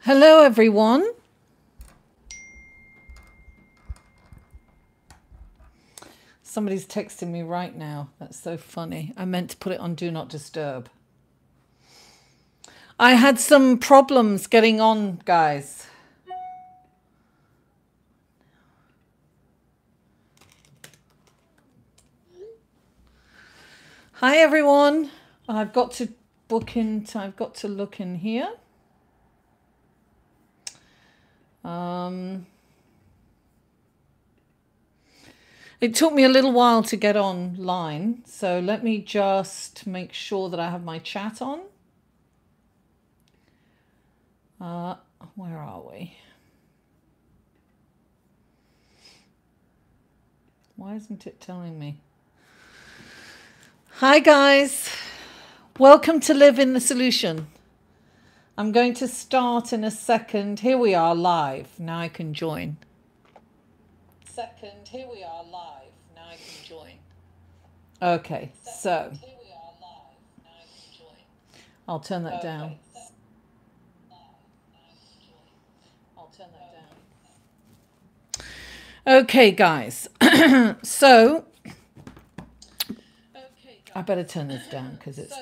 Hello, everyone. Somebody's texting me right now. That's so funny. I meant to put it on Do Not Disturb. I had some problems getting on, guys. Hi, everyone. I've got to book in. I've got to look in here. It took me a little while to get online, so let me just make sure that I have my chat on. Where are we? Why isn't it telling me? Hi, guys. Welcome to Live in the Solution. I'm going to start in a second. Here we are live. Now I can join. Here we are live. Now I can join. Okay, so here we are live. Now I can join. I'll turn that down. I'll turn that down. Okay, guys. So I better turn this down because it's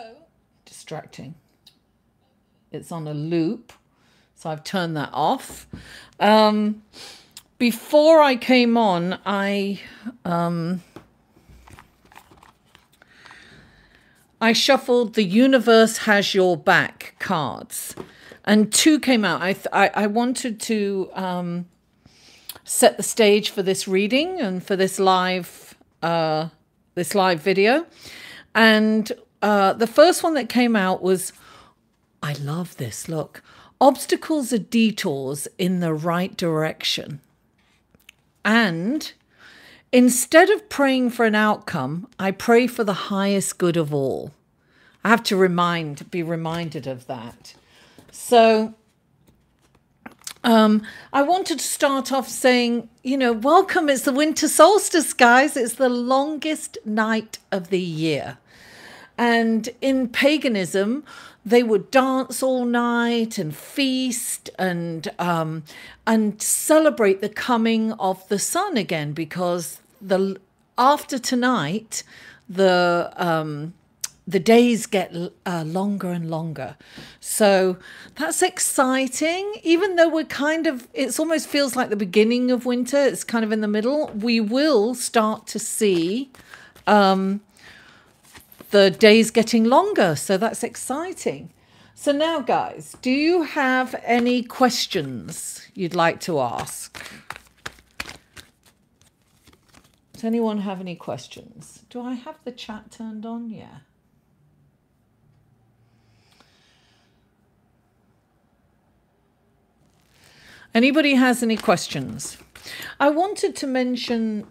distracting. It's on a loop, so I've turned that off. Before I came on, I shuffled the Universe Has Your Back cards, and two came out. I wanted to set the stage for this reading and for this live video. And the first one that came out was, I love this, look, obstacles are detours in the right direction. And instead of praying for an outcome, I pray for the highest good of all. I have to be reminded of that. So I wanted to start off saying, welcome. It's the winter solstice, guys. It's the longest night of the year. And in paganism, they would dance all night and feast and celebrate the coming of the sun again, because after tonight the days get longer and longer. So that's exciting. Even though it almost feels like the beginning of winter. It's kind of in the middle. We will start to see the days getting longer, so that's exciting. So now, guys, do you have any questions you'd like to ask? Does anyone have any questions? Do I have the chat turned on? Yeah. Anybody has any questions? I wanted to mention,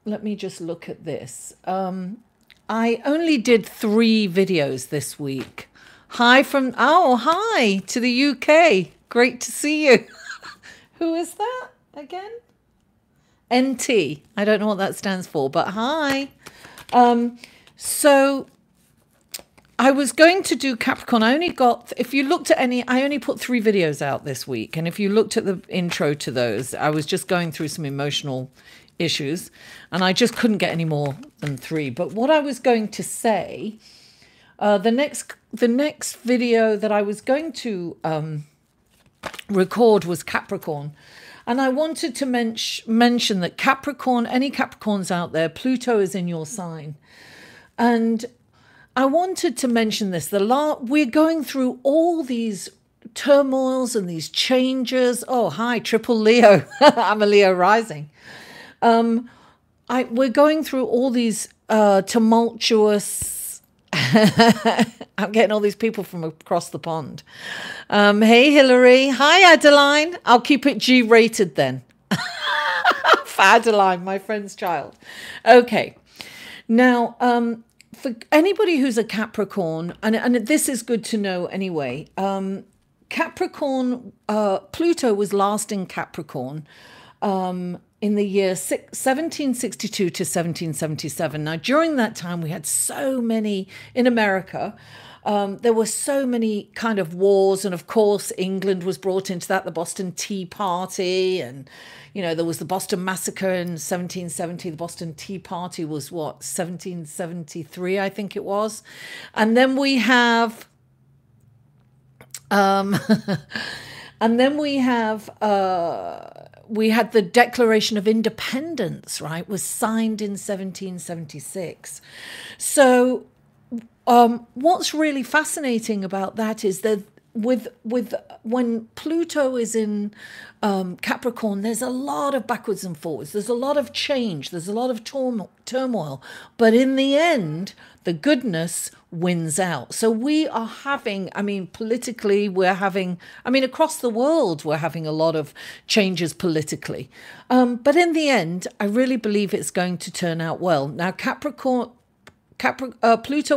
let me just look at this. I only did 3 videos this week. Hi to the UK. Great to see you. Who is that again? NT. I don't know what that stands for, but hi. So I was going to do Capricorn. I only put 3 videos out this week. And if you looked at the intro to those, I was just going through some emotional issues, and I just couldn't get any more than 3. But what I was going to say, the next video that I was going to record was Capricorn, and I wanted to mention that Capricorn, any Capricorns out there, Pluto is in your sign, and I wanted to mention this. We're going through all these turmoils and these changes. Oh, hi, triple Leo. I'm a Leo rising. We're going through all these tumultuous. I'm getting all these people from across the pond. Hey, Hillary. Hi, Adeline. I'll keep it G-rated then. For Adeline, my friend's child. Okay. Now, for anybody who's a Capricorn, and this is good to know anyway, Capricorn, Pluto was last in Capricorn in the year 1762 to 1777. Now, during that time, we had so many in America. There were so many kind of wars. And of course, England was brought into that, the Boston Tea Party. And, you know, there was the Boston Massacre in 1770. The Boston Tea Party was what, 1773, I think it was. And then we have... and then we had the Declaration of Independence, right, was signed in 1776. So what's really fascinating about that is that with when Pluto is in Capricorn, there's a lot of backwards and forwards. There's a lot of change. There's a lot of turmoil. But in the end, the goodness wins out. So we are having, I mean, politically, we're having, I mean, across the world, we're having a lot of changes politically. But in the end, I really believe it's going to turn out well. Now, Pluto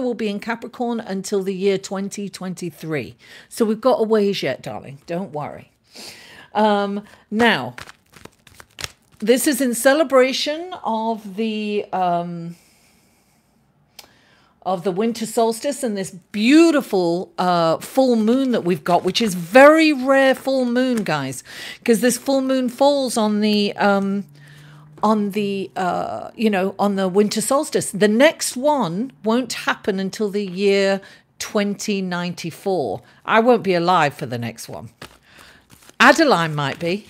will be in Capricorn until the year 2023. So we've got a ways yet, darling. Don't worry. Now, this is in celebration of the winter solstice and this beautiful full moon that we've got, which is very rare full moon, guys, because this full moon falls on the winter solstice. The next one won't happen until the year 2094. I won't be alive for the next one. Adeline might be.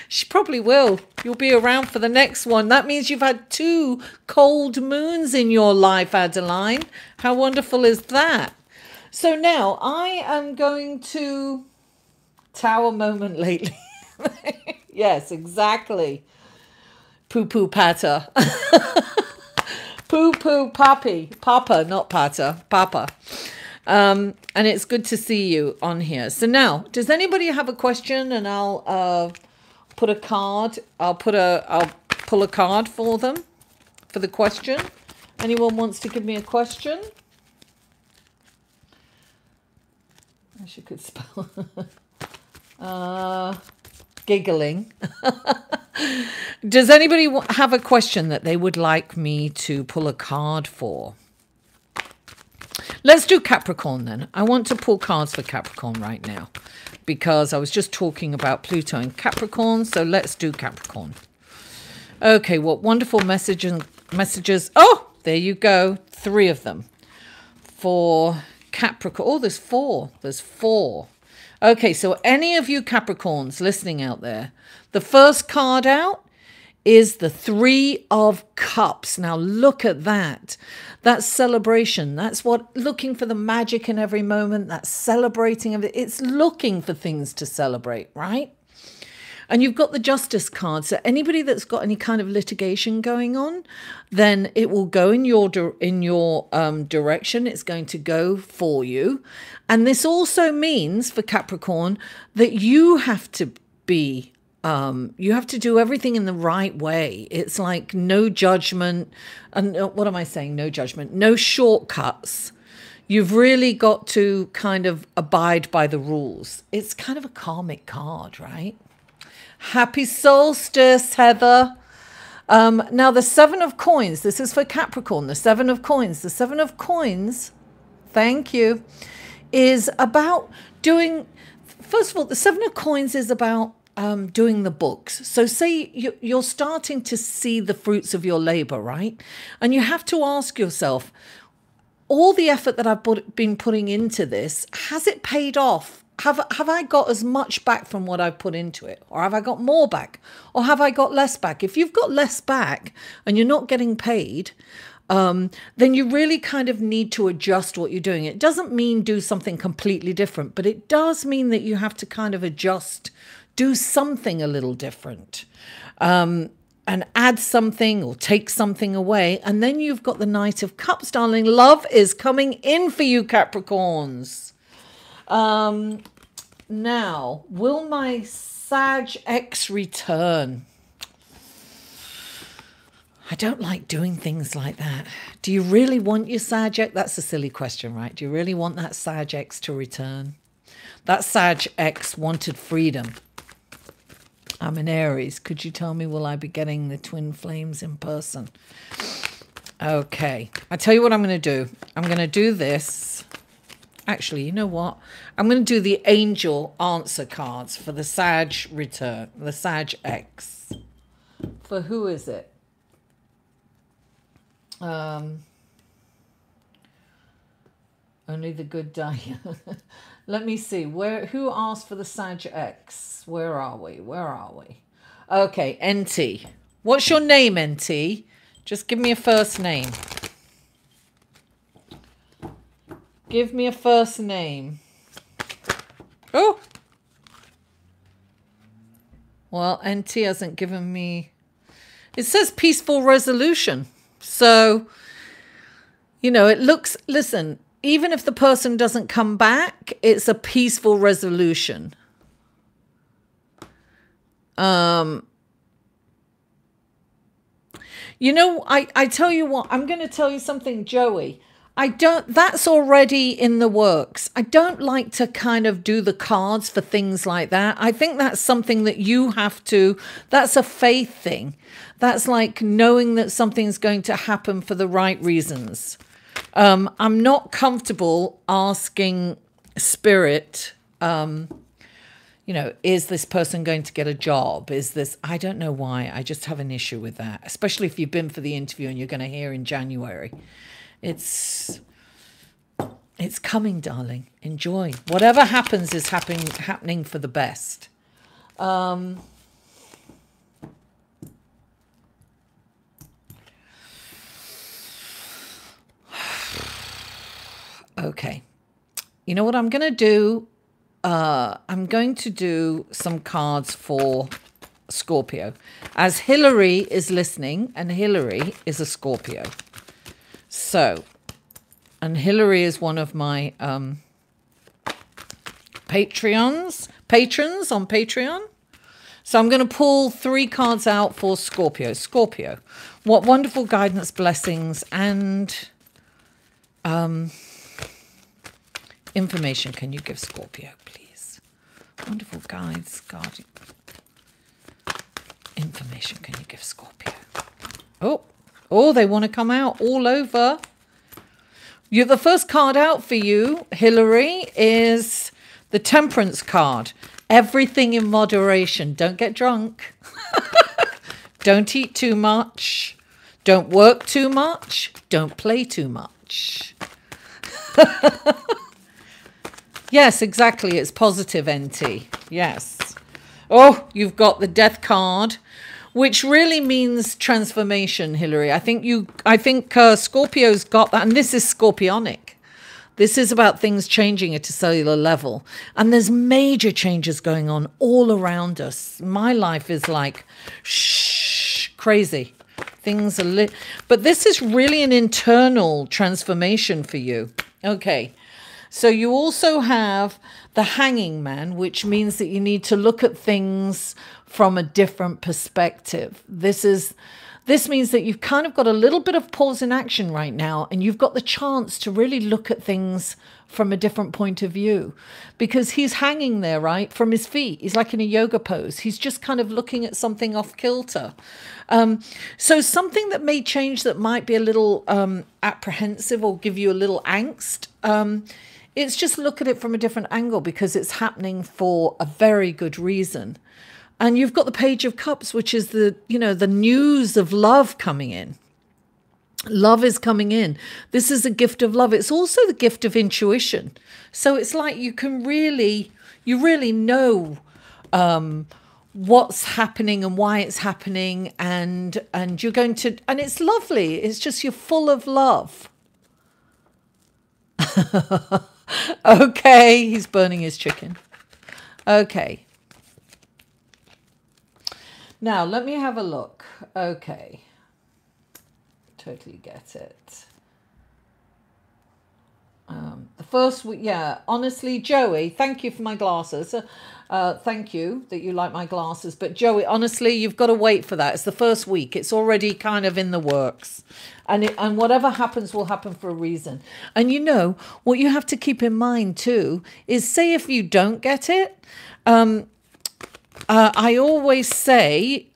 She probably will. You'll be around for the next one. That means you've had 2 cold moons in your life, Adeline. How wonderful is that? So now I am going to Tower moment lately. Yes, exactly. Poo-poo patter. Poo-poo pappy. Papa, not patter. Papa. And it's good to see you on here. So now, does anybody have a question? And I'll put a card. I'll pull a card for them for the question. Anyone wants to give me a question? I wish I could spell. Giggling. Does anybody have a question that they would like me to pull a card for? Let's do Capricorn then. I want to pull cards for Capricorn right now because I was just talking about Pluto and Capricorn. So let's do Capricorn. Okay, what wonderful messages. Oh, there you go. 3 of them for Capricorn. Oh, there's 4. There's 4. Okay, so any of you Capricorns listening out there, the first card out is the 3 of Cups. Now look at that. That's celebration. That's what, looking for the magic in every moment. That's celebrating. It's looking for things to celebrate, right? And you've got the Justice card. So anybody that's got any kind of litigation going on, then it will go in your direction. It's going to go for you. And this also means for Capricorn that you have to be, you have to do everything in the right way. It's like no judgment. And what am I saying? No judgment, no shortcuts. You've really got to kind of abide by the rules. It's kind of a karmic card, right? Happy solstice, Heather. Now, the 7 of coins. This is for Capricorn. The 7 of coins. The 7 of coins, thank you, is about doing... First of all, the 7 of coins is about doing the books. So say you're starting to see the fruits of your labor, right? And you have to ask yourself, all the effort that I've been putting into this, has it paid off? Have I got as much back from what I've put into it? Or have I got more back? Or have I got less back? If you've got less back and you're not getting paid, then you really kind of need to adjust what you're doing. It doesn't mean do something completely different, but it does mean that you have to kind of adjust, do something a little different, and add something or take something away. And then you've got the Knight of Cups, darling. Love is coming in for you, Capricorns. Now, will my Sag X return? I don't like doing things like that. Do you really want your Sag X? That's a silly question, right? Do you really want that Sag X to return? That Sag X wanted freedom. I'm an Aries. Could you tell me, will I be getting the twin flames in person? Okay. I tell you what I'm going to do. I'm going to do this. Actually, you know what? I'm going to do the angel answer cards for the Sag return, the Sag X. For who is it? Only the good die. Let me see. Who asked for the Sag X? Where are we? Where are we? Okay, NT. What's your name, NT? Just give me a first name. Give me a first name. Oh! Well, NT hasn't given me... It says peaceful resolution. So, you know, it looks... Listen, even if the person doesn't come back, it's a peaceful resolution. You know, I tell you what, I'm going to tell you something, Joey. That's already in the works. I don't like to kind of do the cards for things like that. I think that's something that you have to, that's a faith thing. That's like knowing that something's going to happen for the right reasons. I'm not comfortable asking spirit, you know, is this person going to get a job? Is this, I don't know why. I just have an issue with that, especially if you've been for the interview and you're going to hear in January. It's coming, darling. Enjoy. Whatever happens is happening for the best. Okay. You know what I'm going to do? I'm going to do some cards for Scorpio. As Hillary is listening, and Hillary is a Scorpio. So, and Hillary is one of my patrons on Patreon. So I'm going to pull 3 cards out for Scorpio. Scorpio, what wonderful guidance, blessings, and information can you give Scorpio, please? Wonderful guides, guardian. Information can you give Scorpio? Oh, they want to come out all over. The first card out for you, Hillary, is the Temperance card. Everything in moderation. Don't get drunk. Don't eat too much. Don't work too much. Don't play too much. Yes, exactly. It's positive, NT. Yes. Oh, you've got the Death card, which really means transformation, Hillary. I think Scorpio's got that, and this is scorpionic. This is about things changing at a cellular level, and there's major changes going on all around us. My life is like, crazy. Things are but this is really an internal transformation for you. Okay. So you also have the Hanging Man, which means that you need to look at things from a different perspective. This means that you've kind of got a little bit of pause in action right now, and you've got the chance to really look at things from a different point of view, because he's hanging there, right, from his feet. He's like in a yoga pose. He's just kind of looking at something off kilter. So something that may change that might be a little apprehensive or give you a little angst, it's just look at it from a different angle, because it's happening for a very good reason. And you've got the Page of Cups, which is the news of love coming in. Love is coming in. This is a gift of love. It's also the gift of intuition. So it's like you really know what's happening and why it's happening, and you're going to, and it's lovely. It's just, you're full of love. Okay, he's burning his chicken. Okay. Now, let me have a look. Okay. Totally get it. The first week, yeah, honestly, Joey, thank you for my glasses. Thank you that you like my glasses. But Joey, honestly, you've got to wait for that. It's the first week. It's already kind of in the works. And whatever happens will happen for a reason. And you know, what you have to keep in mind too is, say if you don't get it, I always say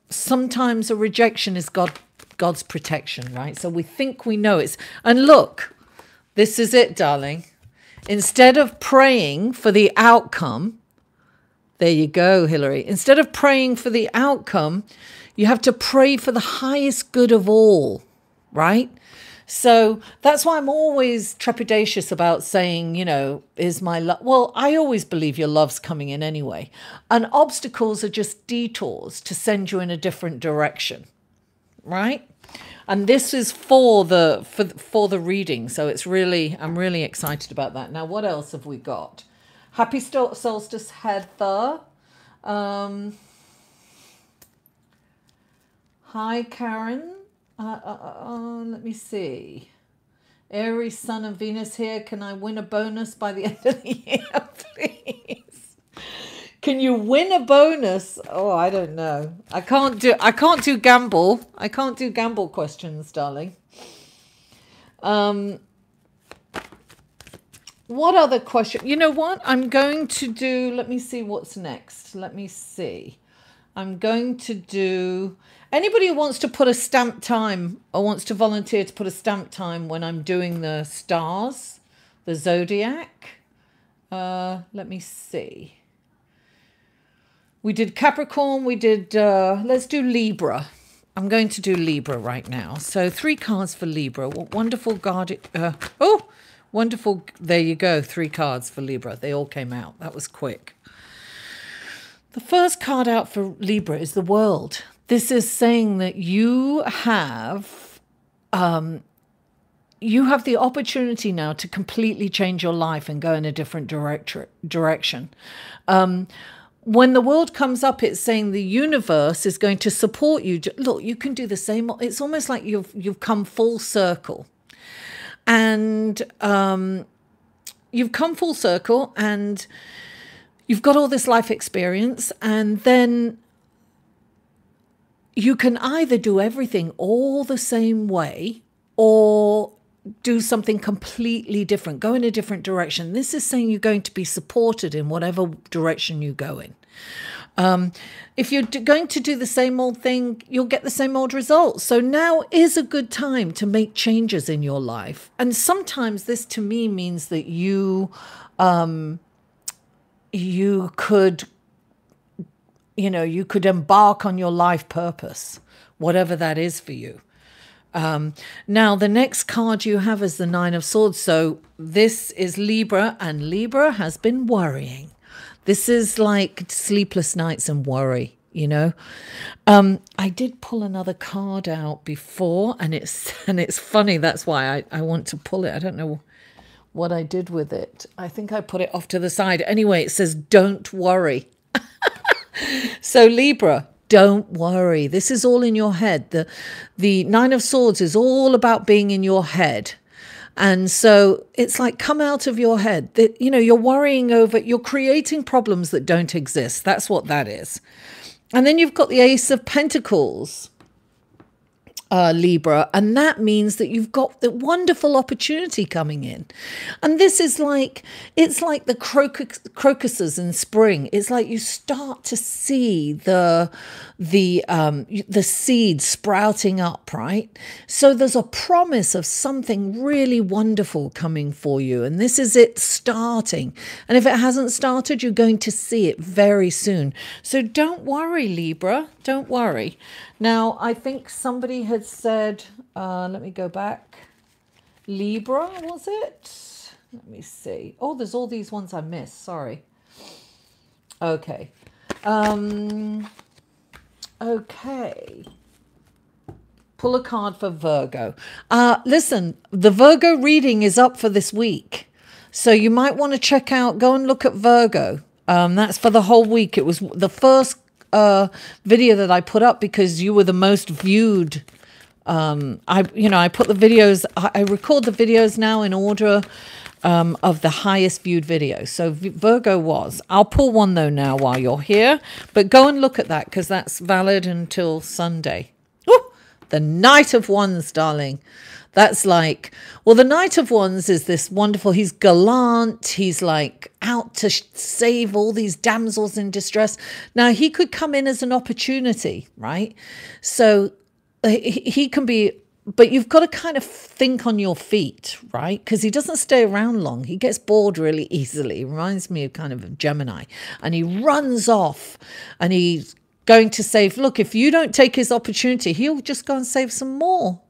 sometimes a rejection is God's protection, right? So we think we know it. And look, this is it, darling. Instead of praying for the outcome, there you go, Hillary. Instead of praying for the outcome, you have to pray for the highest good of all, right? So that's why I'm always trepidatious about saying, you know, is my love? Well, I always believe your love's coming in anyway. And obstacles are just detours to send you in a different direction, right? And this is for the reading. So it's really, I'm really excited about that. Now, what else have we got? Happy solstice, Heather. Hi, Karen. Let me see. Aries, Sun and Venus here. Can I win a bonus by the end of the year, please? Can you win a bonus? Oh, I don't know. I can't do gamble. I can't do gamble questions, darling. What other question? You know what? I'm going to do, let me see what's next. Let me see. I'm going to do, anybody who wants to put a stamp time or wants to volunteer to put a stamp time when I'm doing the stars, the zodiac. Let me see. We did Capricorn. We did, let's do Libra. I'm going to do Libra right now. So 3 cards for Libra. What wonderful guardian. Oh, wonderful. There you go. 3 cards for Libra. They all came out. That was quick. The first card out for Libra is the World. This is saying that you have the opportunity now to completely change your life and go in a different direction. When the World comes up, it's saying the universe is going to support you. Look, you can do the same. It's almost like you've come full circle. And you've come full circle and you've got all this life experience, and then you can either do everything all the same way or do something completely different, go in a different direction. This is saying you're going to be supported in whatever direction you go in. If you're going to do the same old thing, you'll get the same old results. So now is a good time to make changes in your life. And sometimes this to me means that you could embark on your life purpose, whatever that is for you. Now, the next card you have is the 9 of Swords. So this is Libra, and Libra has been worrying. This is like sleepless nights and worry, you know. I did pull another card out before, and it's funny. That's why I want to pull it. I don't know what I did with it. I think I put it off to the side. Anyway, it says, don't worry. So Libra, don't worry. This is all in your head. The 9 of Swords is all about being in your head. And so it's like, come out of your head. You know, you're worrying over, you're creating problems that don't exist. That's what that is. And then you've got the Ace of Pentacles, Libra, and that means that you've got the wonderful opportunity coming in. And this is like, it's like the crocuses in spring. It's like you start to see the seeds sprouting up, right? So there's a promise of something really wonderful coming for you. And this is it starting. And if it hasn't started, you're going to see it very soon. So don't worry, Libra, don't worry. Now, I think somebody had said, let me go back. Libra, was it? Let me see. Oh, there's all these ones I missed. Sorry. Okay. Okay. Pull a card for Virgo. Listen, the Virgo reading is up for this week. So you might want to check out, go and look at Virgo. That's for the whole week. It was the first video that I put up because you were the most viewed. I put the videos, I record the videos now in order of the highest viewed videos. So Virgo was. I'll pull one though now while you're here, but go and look at that because that's valid until Sunday. Ooh, the Knight of Wands, darling. That's like, well, the Knight of Wands is this wonderful, he's gallant, he's like out to save all these damsels in distress. Now, he could come in as an opportunity, right? So he can be, but you've got to kind of think on your feet, right? Because he doesn't stay around long. He gets bored really easily. He reminds me of kind of a Gemini. And he runs off and he's going to save, look, if you don't take his opportunity, he'll just go and save some more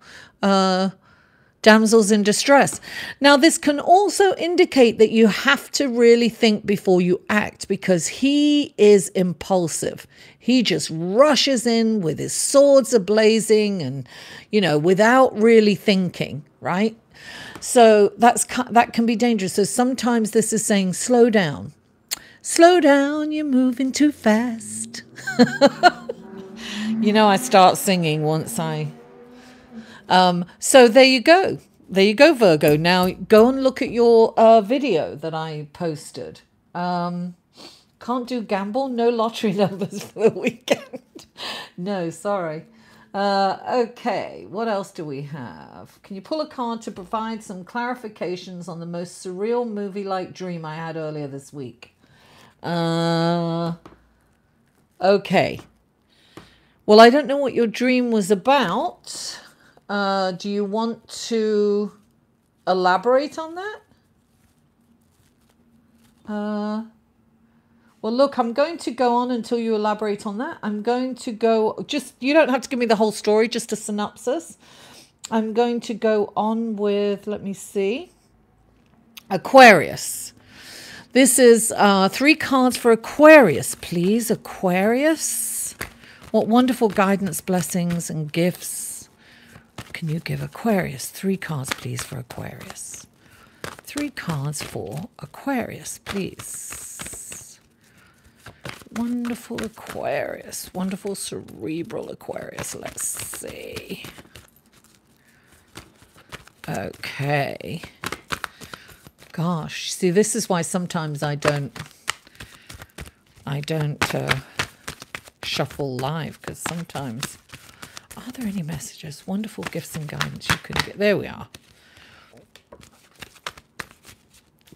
damsels in distress. Now, this can also indicate that you have to really think before you act, because he is impulsive. He just rushes in with his swords ablazing and, you know, without really thinking, right? So that can be dangerous. So sometimes this is saying, slow down. Slow down, you're moving too fast. You know, I start singing once I... So there you go. There you go, Virgo. Now go and look at your video that I posted. Can't do gamble, no lottery numbers for the weekend. No, sorry. Okay, what else do we have? Can you pull a card to provide some clarifications on the most surreal movie-like dream I had earlier this week? Okay. Well, I don't know what your dream was about. Do you want to elaborate on that? Well, look, I'm going to go on until you elaborate on that. I'm going to go, you don't have to give me the whole story, just a synopsis. I'm going to go on with, let me see, Aquarius. This is 3 cards for Aquarius, please. Aquarius. What wonderful guidance, blessings, and gifts can you give Aquarius? 3 cards, please, for Aquarius. 3 cards for Aquarius, please. Wonderful Aquarius. Wonderful cerebral Aquarius. Let's see. Okay. Gosh, see, this is why sometimes I don't shuffle live, because sometimes, are there any messages? Wonderful gifts and guidance you can get. There we are.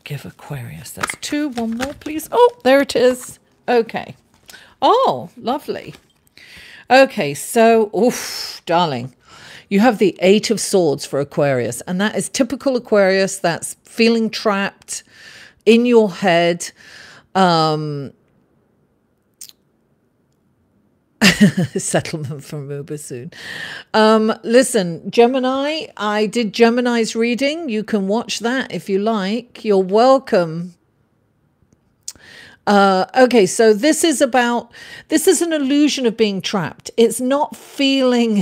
Give Aquarius. That's 2. 1 more, please. Oh, there it is. Okay. Oh, lovely. Okay, so, oof, darling. You have the 8 of Swords for Aquarius, and that is typical Aquarius. That's feeling trapped in your head. Settlement from Uber soon. Listen, Gemini, I did Gemini's reading. You can watch that if you like. You're welcome. Okay, so this is an illusion of being trapped. It's not feeling,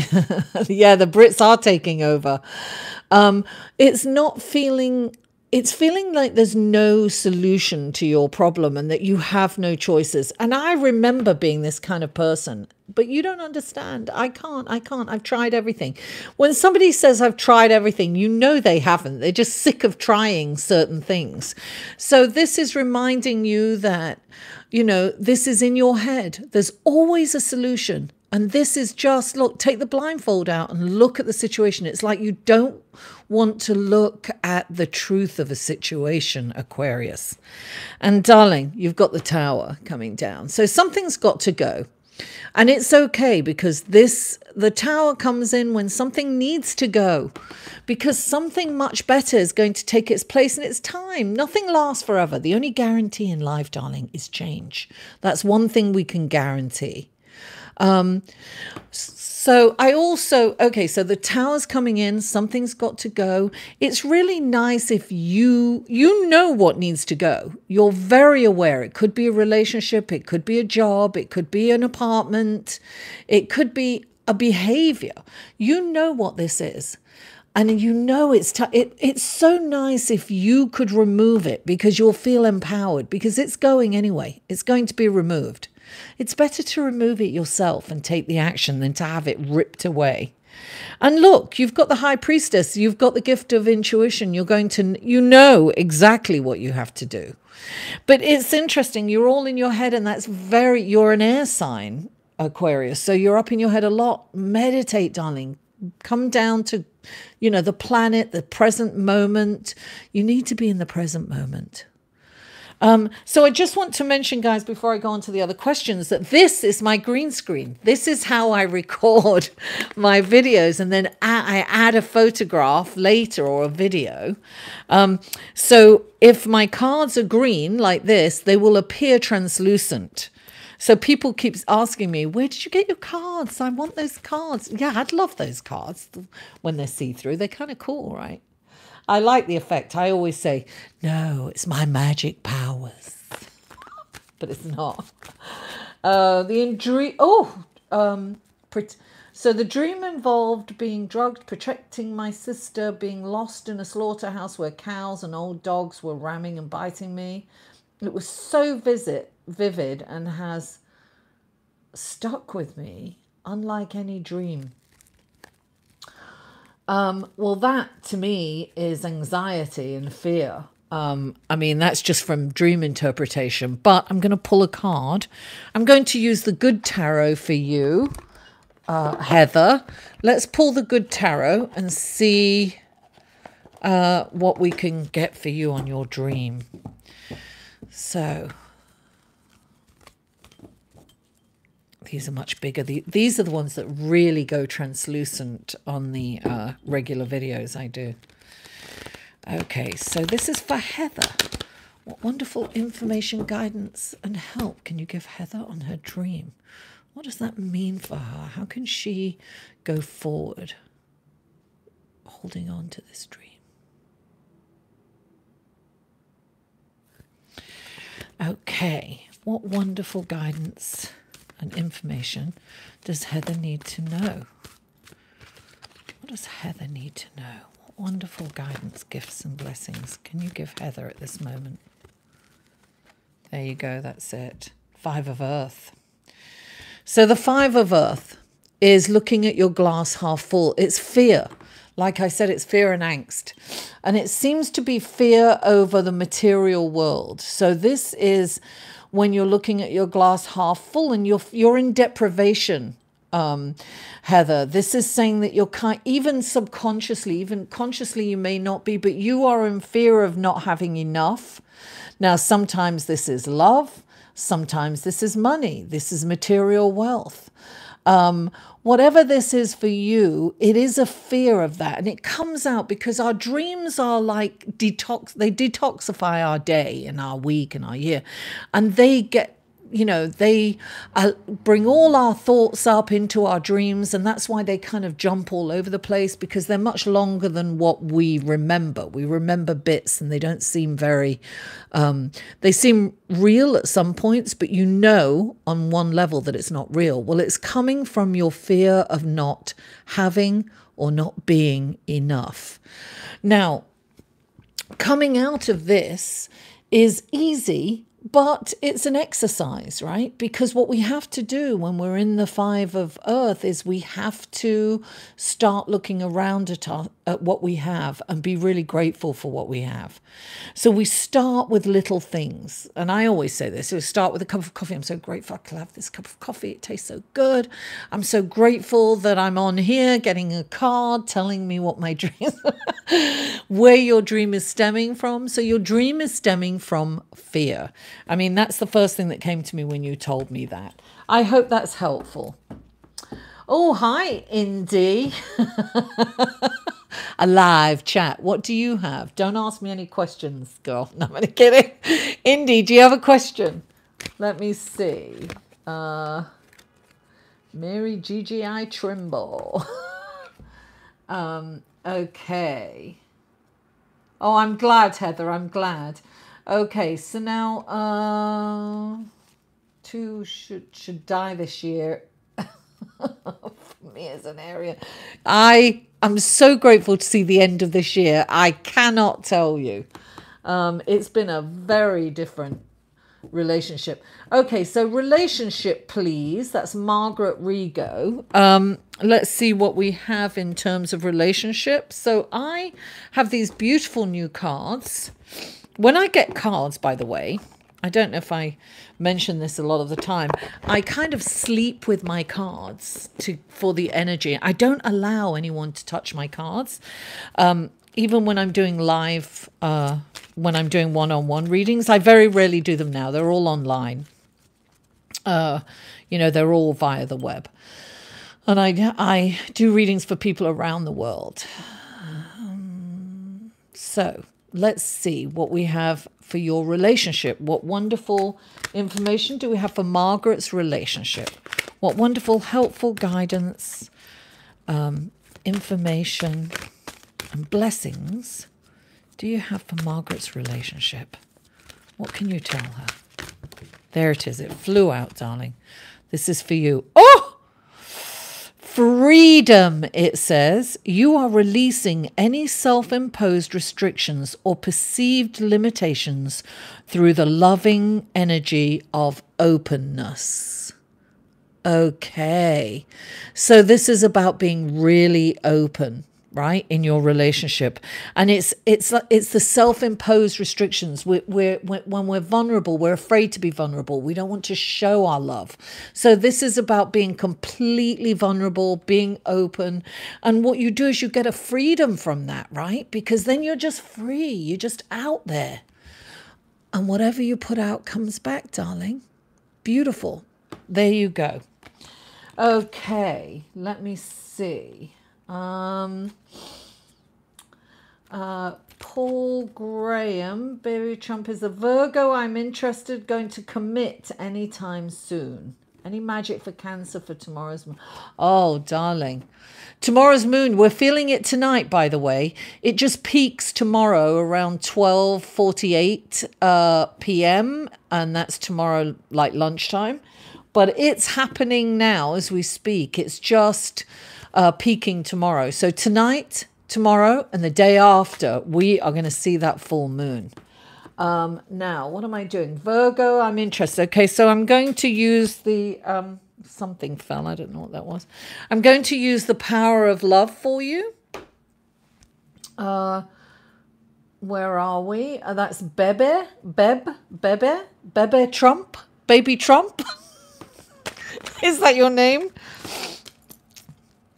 yeah, the Brits are taking over. It's feeling like there's no solution to your problem and that you have no choices. And I remember being this kind of person, but you don't understand. I can't. I've tried everything. When somebody says I've tried everything, you know they haven't. They're just sick of trying certain things. So this is reminding you that, you know, this is in your head. There's always a solution. And this is just, look, take the blindfold out and look at the situation. It's like you don't want to look at the truth of a situation, Aquarius. And darling, you've got the Tower coming down. So something's got to go. And it's okay, because the Tower comes in when something needs to go, because something much better is going to take its place, and it's time. Nothing lasts forever. The only guarantee in life, darling, is change. That's one thing we can guarantee. So I also, okay, so the Tower's coming in, something's got to go. It's really nice if you know what needs to go. You're very aware. It could be a relationship, it could be a job, it could be an apartment, it could be a behavior. You know what this is. And you know it's so nice if you could remove it, because you'll feel empowered, because it's going anyway. It's going to be removed. It's better to remove it yourself and take the action than to have it ripped away. And look, you've got the High Priestess. You've got the gift of intuition. You know exactly what you have to do. But it's interesting. You're all in your head, and you're an air sign, Aquarius. So you're up in your head a lot. Meditate, darling. come down to, you know, the planet, the present moment. You need to be in the present moment. So I just want to mention, guys, before I go on to the other questions, that this is my green screen. This is how I record my videos, and then I add a photograph later or a video. So if my cards are green like this, they will appear translucent. So people keep asking me, where did you get your cards? I want those cards. Yeah, I'd love those cards when they're see-through. They're kind of cool, right? I like the effect. I always say, no, it's my magic powers. But it's not. So the dream involved being drugged, protecting my sister, being lost in a slaughterhouse where cows and old dogs were ramming and biting me. It was so vivid and has stuck with me, unlike any dream. Well, that to me is anxiety and fear. I mean, that's just from dream interpretation, but I'm going to pull a card. I'm going to use the Good Tarot for you, Heather. Let's pull the Good Tarot and see what we can get for you on your dream. So these are much bigger. These are the ones that really go translucent on the regular videos I do. Okay, so this is for Heather. What wonderful information, guidance, and help can you give Heather on her dream? What does that mean for her? How can she go forward holding on to this dream? Okay, what wonderful guidance and information does Heather need to know? What does Heather need to know? What wonderful guidance, gifts and blessings can you give Heather at this moment? There you go, that's it. 5 of Earth. So the 5 of Earth is looking at your glass half full. It's fear. Like I said, it's fear and angst. And it seems to be fear over the material world. So this is when you're looking at your glass half full and you're in deprivation, Heather. This is saying that you're even subconsciously, even consciously you may not be, but you are in fear of not having enough. Now, sometimes this is love. Sometimes this is money. This is material wealth. Whatever this is for you, it is a fear of that. And it comes out because our dreams are like they detoxify our day and our week and our year. And they get, you know, they bring all our thoughts up into our dreams. And that's why they kind of jump all over the place, because they're much longer than what we remember. We remember bits and they don't seem very, they seem real at some points, but you know on one level that it's not real. Well, it's coming from your fear of not having or not being enough. Now, coming out of this is easy, but it's an exercise, right? Because what we have to do when we're in the 5 of Earth is we have to start looking around at what we have and be really grateful for what we have. So we start with little things. And I always say this, so we start with a cup of coffee. I'm so grateful I could have this cup of coffee. It tastes so good. I'm so grateful that I'm on here getting a card telling me what my dreams where your dream is stemming from. So your dream is stemming from fear. I mean, that's the first thing that came to me when you told me that. I hope that's helpful. Oh, hi, Indy. A live chat. What do you have? Don't ask me any questions, girl. No, I'm only kidding. Indy, do you have a question? Let me see. Mary GGI Trimble. Okay. Oh, I'm glad, Heather. I'm glad. Okay, so now 2 should die this year. For me as an area, I'm so grateful to see the end of this year. I cannot tell you. It's been a very different relationship. Okay, so relationship, please. That's Margaret Rigo. Let's see what we have in terms of relationship. So I have these beautiful new cards. When I get cards, by the way, I don't know if I mention this a lot of the time. I kind of sleep with my cards for the energy. I don't allow anyone to touch my cards. Even when I'm doing live, when I'm doing one-on-one readings, I very rarely do them now. They're all online. You know, they're all via the web. And I do readings for people around the world. So let's see what we have for your relationship. What wonderful information do we have for Margaret's relationship? What wonderful, helpful guidance, information, and blessings do you have for Margaret's relationship? What can you tell her? There it is. It flew out, darling. This is for you. Oh! Freedom, it says. You are releasing any self-imposed restrictions or perceived limitations through the loving energy of openness. Okay. So this is about being really open, right, in your relationship. And it's the self-imposed restrictions. When we're vulnerable, we're afraid to be vulnerable. We don't want to show our love. So this is about being completely vulnerable, being open. And what you do is you get a freedom from that, right? Because then you're just free. You're just out there. And whatever you put out comes back, darling. Beautiful. There you go. Okay, let me see. Paul Graham, Baby Trump is a Virgo. I'm interested, going to commit anytime soon. Any magic for Cancer for tomorrow's moon? Oh, darling. Tomorrow's moon, we're feeling it tonight, by the way. It just peaks tomorrow around 12:48 p.m. And that's tomorrow, like lunchtime. But it's happening now as we speak. It's just peaking tomorrow. So tonight, tomorrow, and the day after, we are going to see that full moon. Now, what am I doing? Virgo, I'm interested. Okay, so I'm going to use the... something fell. I don't know what that was. I'm going to use the power of love for you. Where are we? That's Bebe Trump. Baby Trump. Is that your name?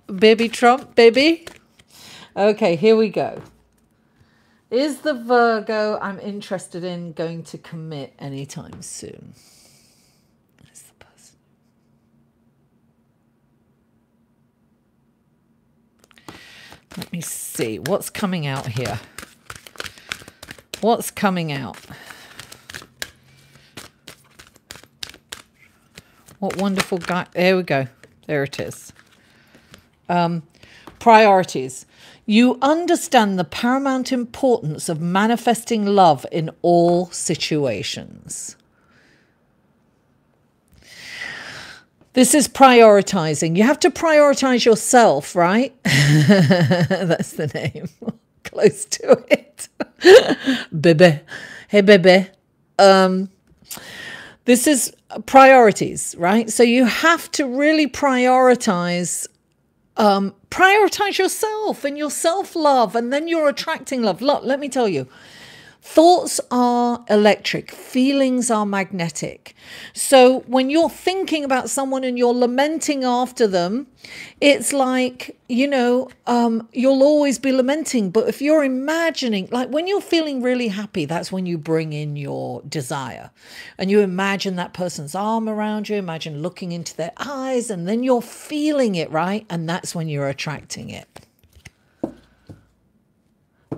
Baby Trump, baby. Okay, here we go. Is the Virgo I'm interested in going to commit anytime soon? Is the person? Let me see what's coming out here. What's coming out? What wonderful guy. There we go. There it is. Priorities. You understand the paramount importance of manifesting love in all situations. This is prioritizing. You have to prioritize yourself, right? That's the name. Close to it. Bebe. Hey, Bebe. This is priorities, right? So you have to really prioritize yourself and your self-love, and then you're attracting love. Look, let me tell you, thoughts are electric, feelings are magnetic. So when you're thinking about someone and you're lamenting after them, it's like, you'll always be lamenting. But if you're imagining, like when you're feeling really happy, that's when you bring in your desire. And you imagine that person's arm around you, imagine looking into their eyes, and then you're feeling it, right? And that's when you're attracting it.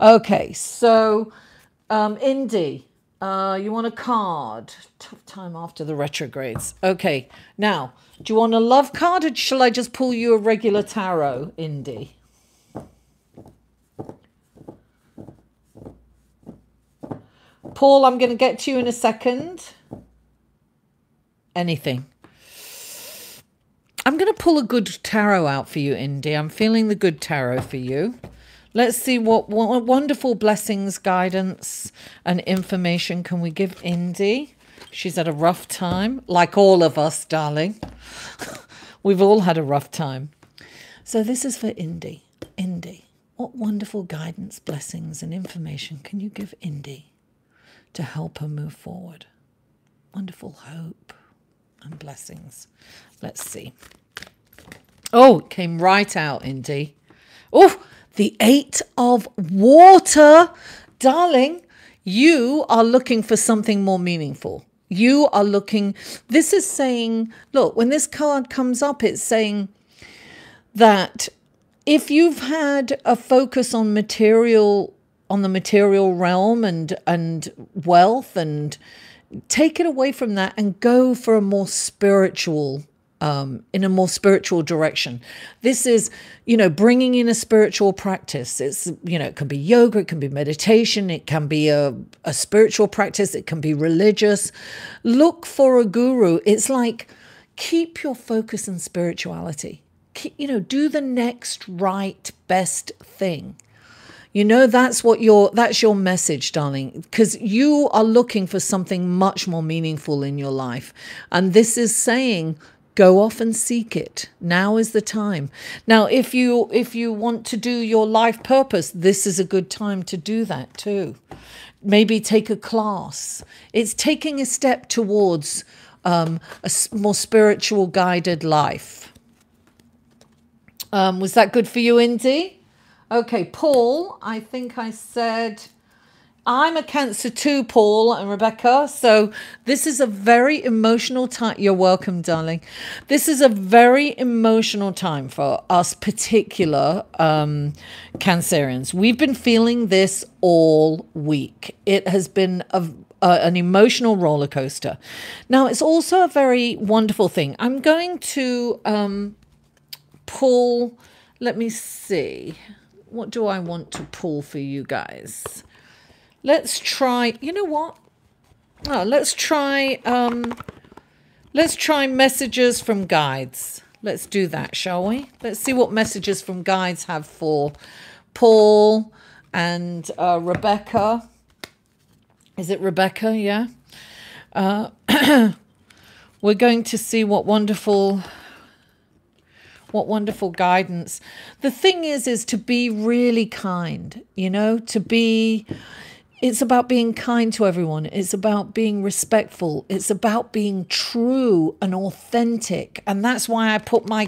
Okay, so... Indy, you want a card? Tough time after the retrogrades. Okay, now, do you want a love card, or shall I just pull you a regular tarot, Indy? Paul, I'm going to get to you in a second. Anything. I'm going to pull a good tarot out for you, Indy. I'm feeling the good tarot for you. Let's see what wonderful blessings, guidance, and information can we give Indy. She's had a rough time, like all of us, darling. We've all had a rough time. So this is for Indy. Indy, what wonderful guidance, blessings, and information can you give Indy to help her move forward? Wonderful hope and blessings. Let's see. Oh, it came right out, Indy. Oh, the 8 of water. Darling, you are looking for something more meaningful. You are looking, this is saying, look, when this card comes up, it's saying that if you've had a focus on material, on the material realm and wealth, and take it away from that and go for a more spiritual, in a more spiritual direction. This is, bringing in a spiritual practice. It's, it can be yoga, it can be meditation, it can be a spiritual practice, it can be religious. Look for a guru. It's like, keep your focus in spirituality. Do the next right, best thing. That's your message, darling, because you are looking for something much more meaningful in your life. And this is saying, go off and seek it. Now is the time. Now, if you want to do your life purpose, this is a good time to do that too. Maybe take a class. It's taking a step towards a more spiritual guided life. Was that good for you, Indy? Okay, Paul, I think I said, I'm a Cancer too, Paul and Rebecca. So this is a very emotional time. You're welcome, darling. This is a very emotional time for us particular Cancerians. We've been feeling this all week. It has been an emotional roller coaster. Now, it's also a very wonderful thing. I'm going to pull, let me see. What do I want to pull for you guys? Let's try, you know what? Oh, let's try messages from guides. Let's do that, shall we? Let's see what messages from guides have for Paul and Rebecca. Is it Rebecca? Yeah. We're going to see what wonderful guidance. The thing is to be really kind, it's about being kind to everyone. It's about being respectful. It's about being true and authentic. And that's why I put my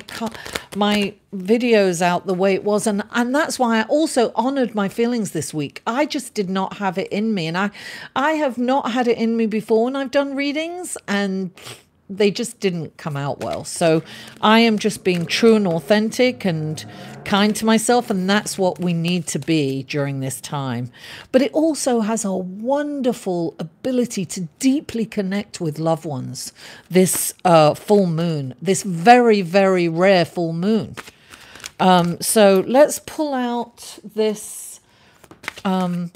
videos out the way it was. And that's why I also honored my feelings this week. I just did not have it in me. And I have not had it in me before when I've done readings, and they just didn't come out well. So I am just being true and authentic and kind to myself, and that's what we need to be during this time. But it also has a wonderful ability to deeply connect with loved ones, this full moon, this very, very rare full moon. So let's pull out this, they're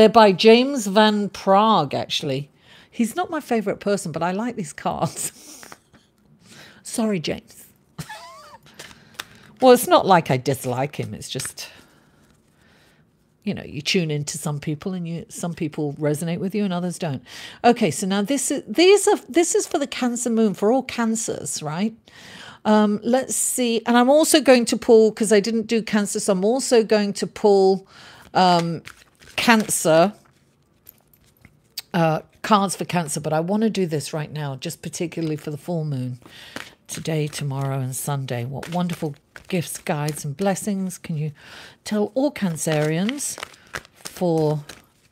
by James Van Prague, actually. He's not my favorite person, but I like these cards. Sorry, James. Well, it's not like I dislike him. It's just, you tune into some people, and some people resonate with you and others don't. Okay, so now this is for the Cancer moon, for all Cancers, right? Let's see. And I'm also going to pull, because I didn't do Cancer, so I'm also going to pull Cancer cards for Cancer, but I want to do this right now, just particularly for the full moon, today, tomorrow, and Sunday. What wonderful gifts, guides, and blessings can you tell all Cancerians for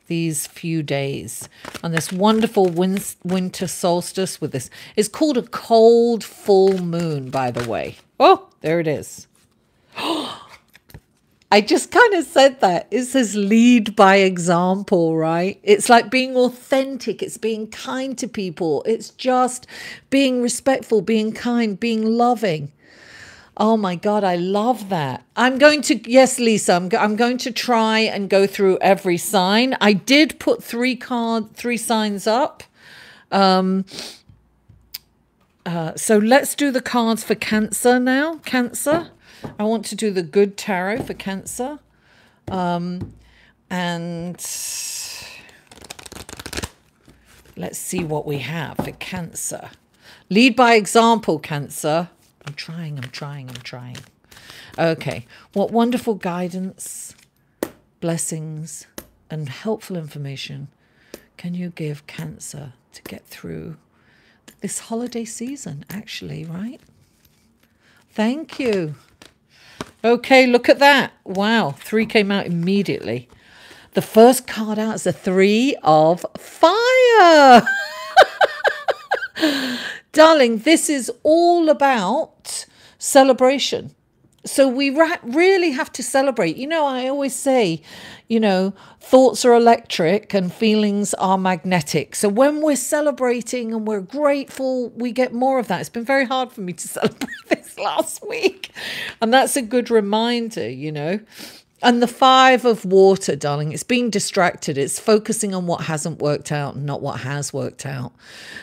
these few days on this wonderful winter solstice with this? It's called a cold full moon, by the way. Oh, there it is. I just kind of said that. It says lead by example, right? It's like being authentic. It's being kind to people. It's just being respectful, being kind, being loving. Oh my God, I love that. I'm going to, yes, Lisa, I'm going to try and go through every sign. I did put three signs up. So let's do the cards for Cancer now. Cancer. I want to do the good tarot for Cancer. And let's see what we have for Cancer. Lead by example, Cancer. I'm trying. Okay. What wonderful guidance, blessings, and helpful information can you give Cancer to get through this holiday season, actually, right? Thank you. Okay, look at that. Wow, 3 came out immediately. The first card out is a 3 of fire. Darling, this is all about celebration. So we really have to celebrate. You know, I always say, you know, thoughts are electric and feelings are magnetic. So when we're celebrating and we're grateful, we get more of that. It's been very hard for me to celebrate this last week. And that's a good reminder, you know. And the 5 of water, darling, it's being distracted. It's focusing on what hasn't worked out and not what has worked out.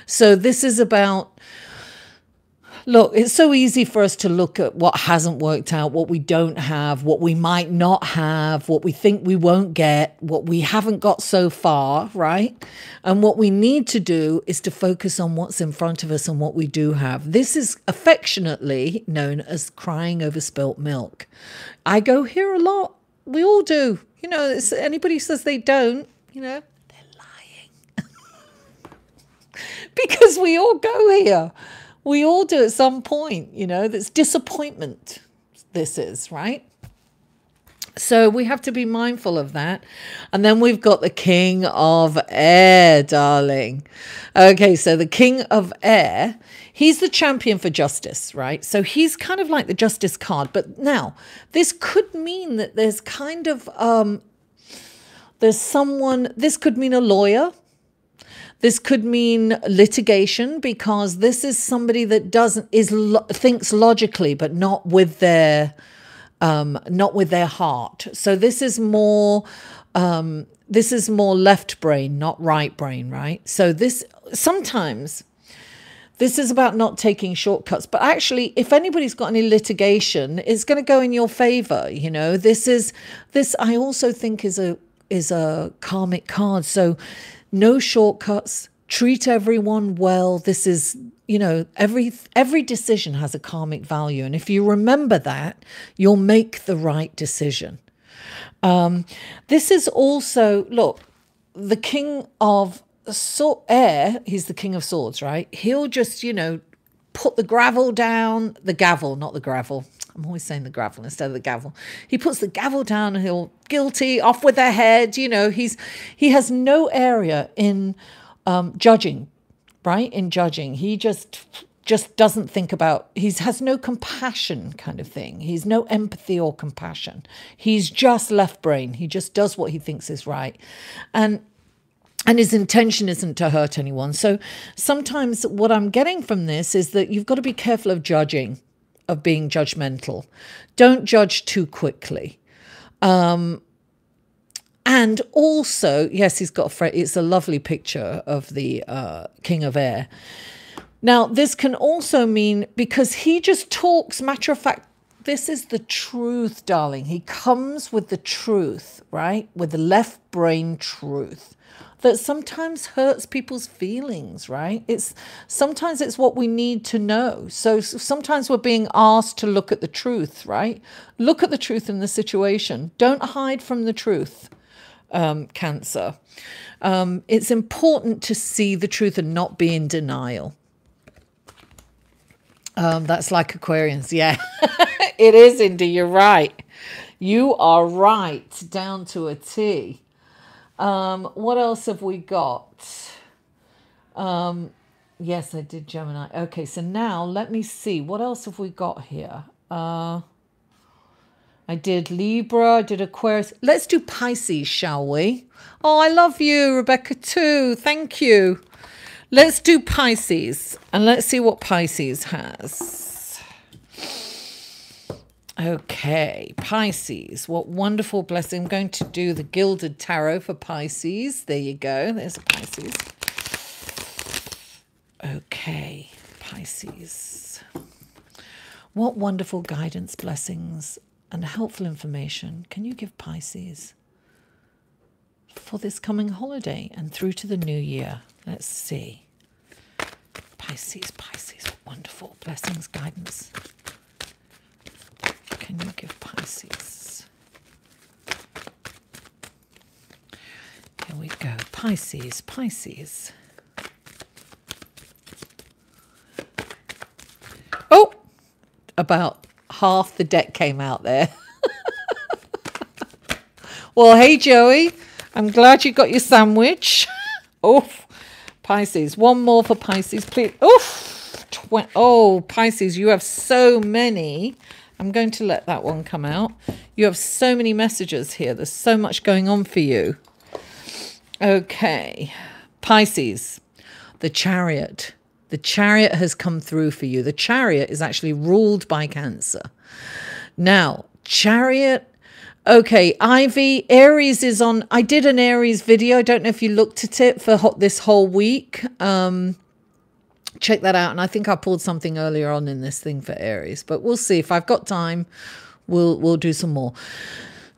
So this is about, look, it's so easy for us to look at what hasn't worked out, what we don't have, what we might not have, what we think we won't get, what we haven't got so far, right? And what we need to do is to focus on what's in front of us and what we do have. This is affectionately known as crying over spilt milk. I go here a lot. We all do. You know, anybody says they don't, you know, they're lying. Because we all go here. We all do at some point, you know, that's disappointment. This is, right? So we have to be mindful of that. And then we've got the King of Air, darling. Okay, so the King of Air, he's the champion for justice, right? So he's kind of like the justice card. But now, this could mean that there's kind of, this could mean a lawyer. This could mean litigation, because this is somebody that thinks logically, but not with their heart. So this is more left brain, not right brain, right? So sometimes this is about not taking shortcuts, but actually, if anybody's got any litigation, it's going to go in your favor. You know, this I also think is a karmic card. So no shortcuts, treat everyone well. This is, you know, every decision has a karmic value. And if you remember that, you'll make the right decision. This is also, look, the King of Air, he's the King of Swords, right? He'll just, you know, put the gavel down, the gavel, not the gravel. I'm always saying the gravel instead of the gavel. He puts the gavel down and he'll guilty, off with their head. You know, he has no area in judging, right? In judging. He just doesn't think about, he has no compassion kind of thing. He's no empathy or compassion. He's just left brain. He just does what he thinks is right. And his intention isn't to hurt anyone. So sometimes what I'm getting from this is that you've got to be careful of judging, of being judgmental. Don't judge too quickly. And also, yes, he's got it's a lovely picture of the King of Air. Now, this can also mean, because he just talks, matter of fact, this is the truth, darling. He comes with the truth, right? With the left brain truth that sometimes hurts people's feelings, right? Sometimes it's what we need to know. So sometimes we're being asked to look at the truth, right? Look at the truth in the situation. Don't hide from the truth, Cancer. It's important to see the truth and not be in denial. That's like Aquarians, yeah. It is, Indy, you're right. You are right, down to a T. What else have we got? Yes, I did Gemini. Okay, so now let me see. What else have we got here? I did Libra, I did Aquarius. Let's do Pisces, shall we? Oh, I love you, Rebecca, too. Thank you. Let's do Pisces, and let's see what Pisces has. Okay, Pisces, what wonderful blessing. I'm going to do the Gilded Tarot for Pisces. There you go. There's a Pisces. Okay, Pisces. What wonderful guidance, blessings, and helpful information can you give Pisces for this coming holiday and through to the new year? Let's see. Pisces, what wonderful blessings, guidance can you give Pisces? Here we go, Pisces, Pisces. Oh, about half the deck came out there. Well, hey, Joey, I'm glad you got your sandwich. Oof, Pisces. One more for Pisces, please. Oof. Oh, Pisces, you have so many. I'm going to let that one come out. You have so many messages here. There's so much going on for you. Okay, Pisces, the Chariot. The Chariot has come through for you. The Chariot is actually ruled by Cancer. Now, Chariot. Okay, Ivy, Aries is on. I did an Aries video. I don't know if you looked at it for this whole week. Check that out. And I think I pulled something earlier on in this thing for Aries. But we'll see. If I've got time, we'll do some more.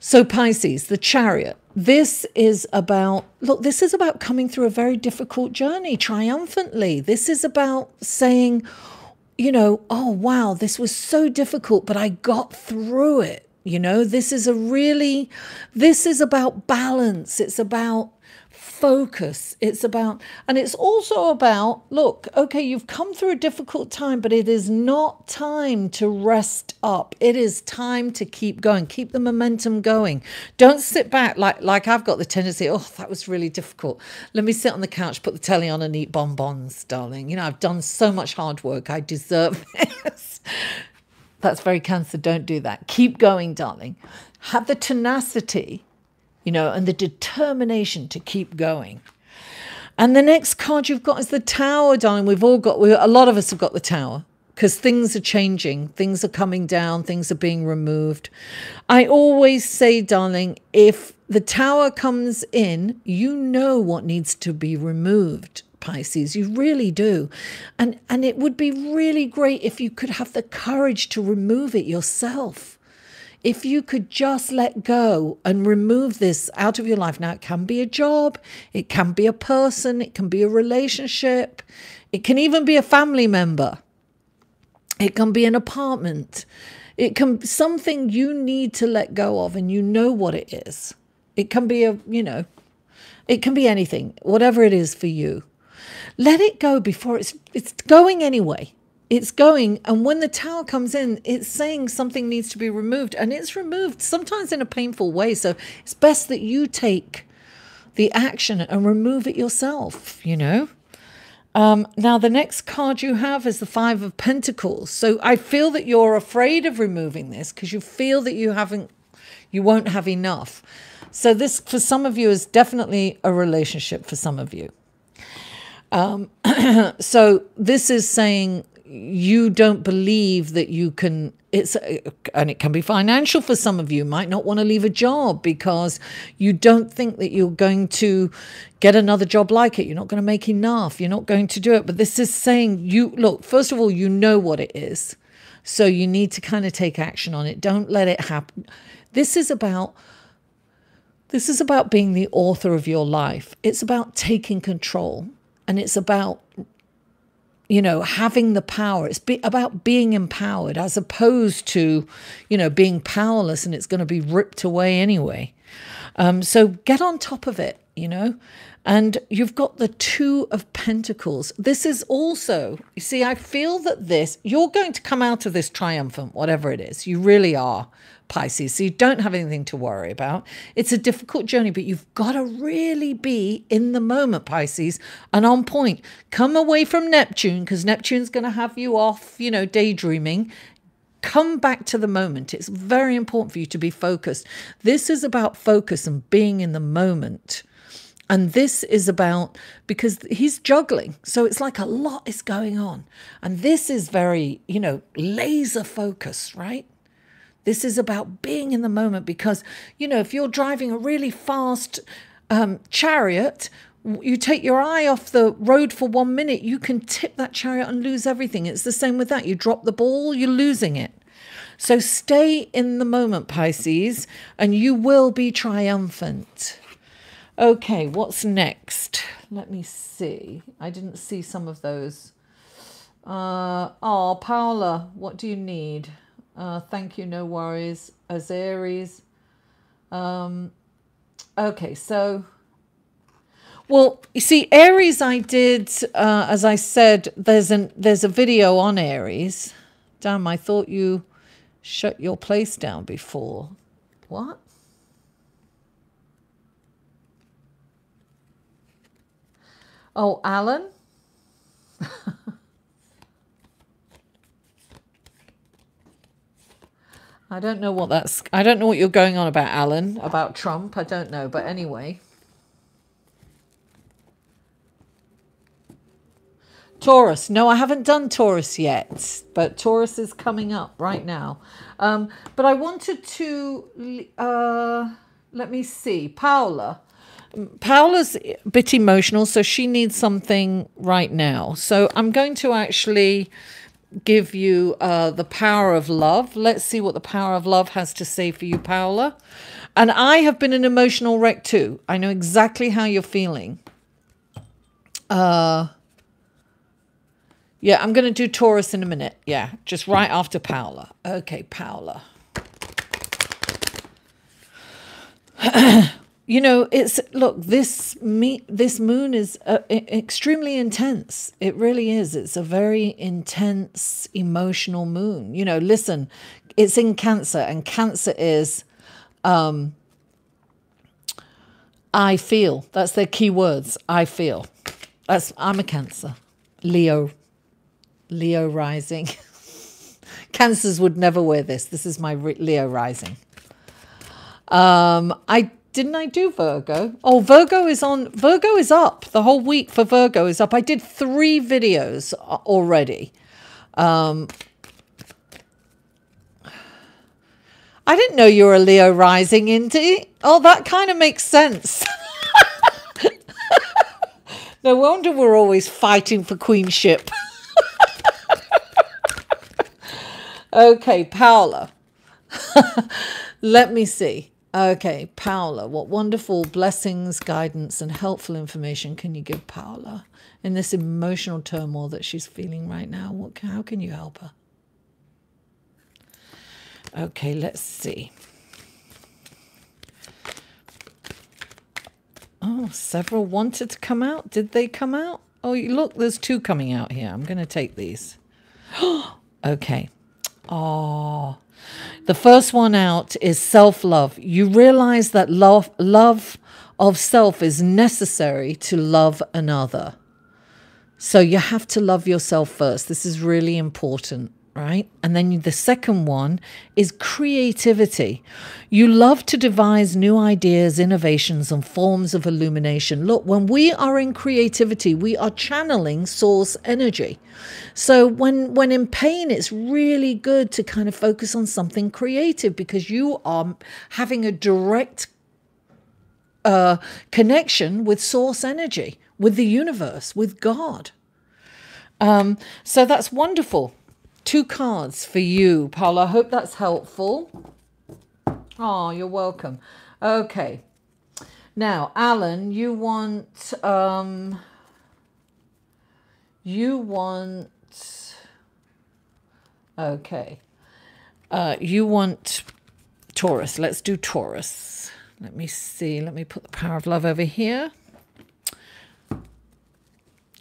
So Pisces, the Chariot. This is about, look, this is about coming through a very difficult journey triumphantly. This is about saying, you know, oh, wow, this was so difficult, but I got through it. You know, this is about balance. It's about focus. It's about, and it's also about, look, okay, you've come through a difficult time, but it is not time to rest up. It is time to keep going, keep the momentum going. Don't sit back like I've got the tendency, oh, that was really difficult. Let me sit on the couch, put the telly on and eat bonbons, darling. You know, I've done so much hard work. I deserve this. That's very Cancer. Don't do that. Keep going, darling. Have the tenacity, you know, and the determination to keep going. And the next card you've got is the Tower, darling. A lot of us have got the Tower because things are changing. Things are coming down. Things are being removed. I always say, darling, if the Tower comes in, you know what needs to be removed. Pisces, you really do. And it would be really great if you could have the courage to remove it yourself. If you could just let go and remove this out of your life. Now, it can be a job, it can be a person, it can be a relationship, it can even be a family member, it can be an apartment, it can be something you need to let go of and you know what it is. It can be it can be anything, whatever it is for you. Let it go before it's going anyway. It's going, and when the Tower comes in, it's saying something needs to be removed, and it's removed sometimes in a painful way. So it's best that you take the action and remove it yourself, you know. Now, the next card you have is the Five of Pentacles. So I feel that you're afraid of removing this because you feel that you won't have enough. So this, for some of you, is definitely a relationship for some of you. So this is saying you don't believe that you can, and it can be financial for some of you. You might not want to leave a job because you don't think that you're going to get another job like it. You're not going to make enough. You're not going to do it. But this is saying look, first of all, you know what it is. So you need to kind of take action on it. Don't let it happen. This is about being the author of your life. It's about taking control. And it's about, you know, having the power. It's about being empowered as opposed to, you know, being powerless and it's going to be ripped away anyway. So get on top of it, you know. And you've got the Two of Pentacles. This is also, you see, I feel that you're going to come out of this triumphant, whatever it is. You really are, Pisces. So you don't have anything to worry about. It's a difficult journey, but you've got to really be in the moment, Pisces, and on point. Come away from Neptune, because Neptune's going to have you off, you know, daydreaming. Come back to the moment. It's very important for you to be focused. This is about focus and being in the moment. And this is about, because he's juggling. So it's like a lot is going on. And this is very, you know, laser focus, right? This is about being in the moment because, you know, if you're driving a really fast chariot, you take your eye off the road for 1 minute, you can tip that chariot and lose everything. It's the same with that. You drop the ball, you're losing it. So stay in the moment, Pisces, and you will be triumphant. Okay, what's next? Let me see. I didn't see some of those. Oh, Paula, what do you need? Thank you, no worries. As Aries. Okay, so Well, you see, Aries, I did, as I said, there's a video on Aries. Damn, I thought you shut your place down before. What? Oh, Alan? I don't know what I don't know what you're going on about, Alan, about Trump. I don't know, but anyway. Taurus. No, I haven't done Taurus yet, but Taurus is coming up right now. But I wanted to, let me see, Paula. Paula's a bit emotional, so she needs something right now. So I'm going to actually give you the power of love. Let's see what the power of love has to say for you, Paula. And I have been an emotional wreck too. I know exactly how you're feeling. Yeah, I'm going to do Taurus in a minute. Yeah, just right after Paula. Okay, Paula. You know, look, this moon is extremely intense. It really is. It's a very intense, emotional moon. You know, listen, it's in Cancer, and Cancer is, I feel. That's their key words. I feel. I'm a Cancer. Leo rising. Cancers would never wear this. This is my Leo rising. Didn't I do Virgo? Oh, Virgo is up. The whole week for Virgo is up. I did 3 videos already. I didn't know you were a Leo rising, Indy. Oh, that kind of makes sense. No wonder we're always fighting for queenship. Okay, Paula. Let me see. Okay, Paula, what wonderful blessings, guidance, and helpful information can you give Paula in this emotional turmoil that she's feeling right now? How can you help her? Okay, let's see. Oh, several wanted to come out. Did they come out? Oh, look, there's 2 coming out here. I'm going to take these. Okay. Oh, the first one out is self-love. You realize that love of self is necessary to love another. So you have to love yourself first. This is really important, right? And then the second one is creativity. You love to devise new ideas, innovations, and forms of illumination. Look, when we are in creativity, we are channeling source energy. So when in pain, it's really good to kind of focus on something creative because you are having a direct connection with source energy, with the universe, with God. So that's wonderful. 2 cards for you, Paula. I hope that's helpful. Oh, you're welcome. Okay. Now, Alan, you want okay. You want Taurus. Let's do Taurus. Let me see. Let me put the power of love over here.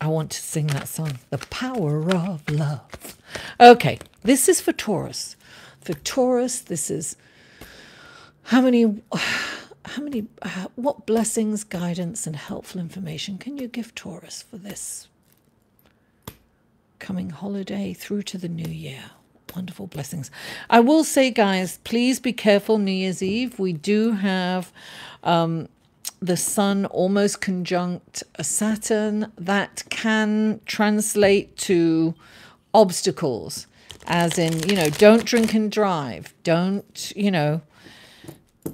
I want to sing that song. The power of love. Okay. This is for Taurus. For Taurus, this is what blessings, guidance, and helpful information can you give Taurus for this coming holiday through to the new year? Wonderful blessings. I will say, guys, please be careful New Year's Eve. We do have the sun almost conjunct Saturn. That can translate to obstacles, as in, you know, don't drink and drive. Don't, you know,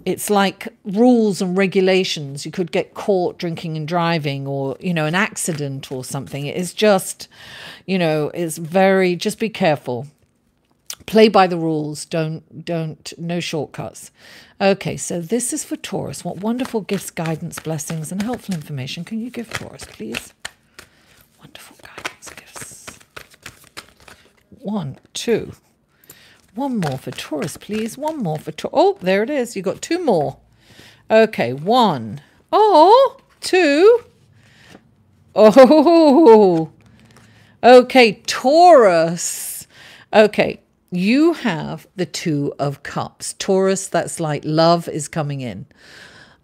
it's like rules and regulations. You could get caught drinking and driving, or, you know, an accident or something. It is just, you know, it's very, just be careful. Play by the rules. No shortcuts. Okay, so this is for Taurus. What wonderful gifts, guidance, blessings, and helpful information can you give Taurus, please? Wonderful guidance, gifts. 1, 2. One more for Taurus, please. One more for Taurus. Oh, there it is. You got 2 more. Okay, 1. Oh, 2. Oh, okay, Taurus. Okay, you have the Two of Cups. Taurus, that's like love is coming in.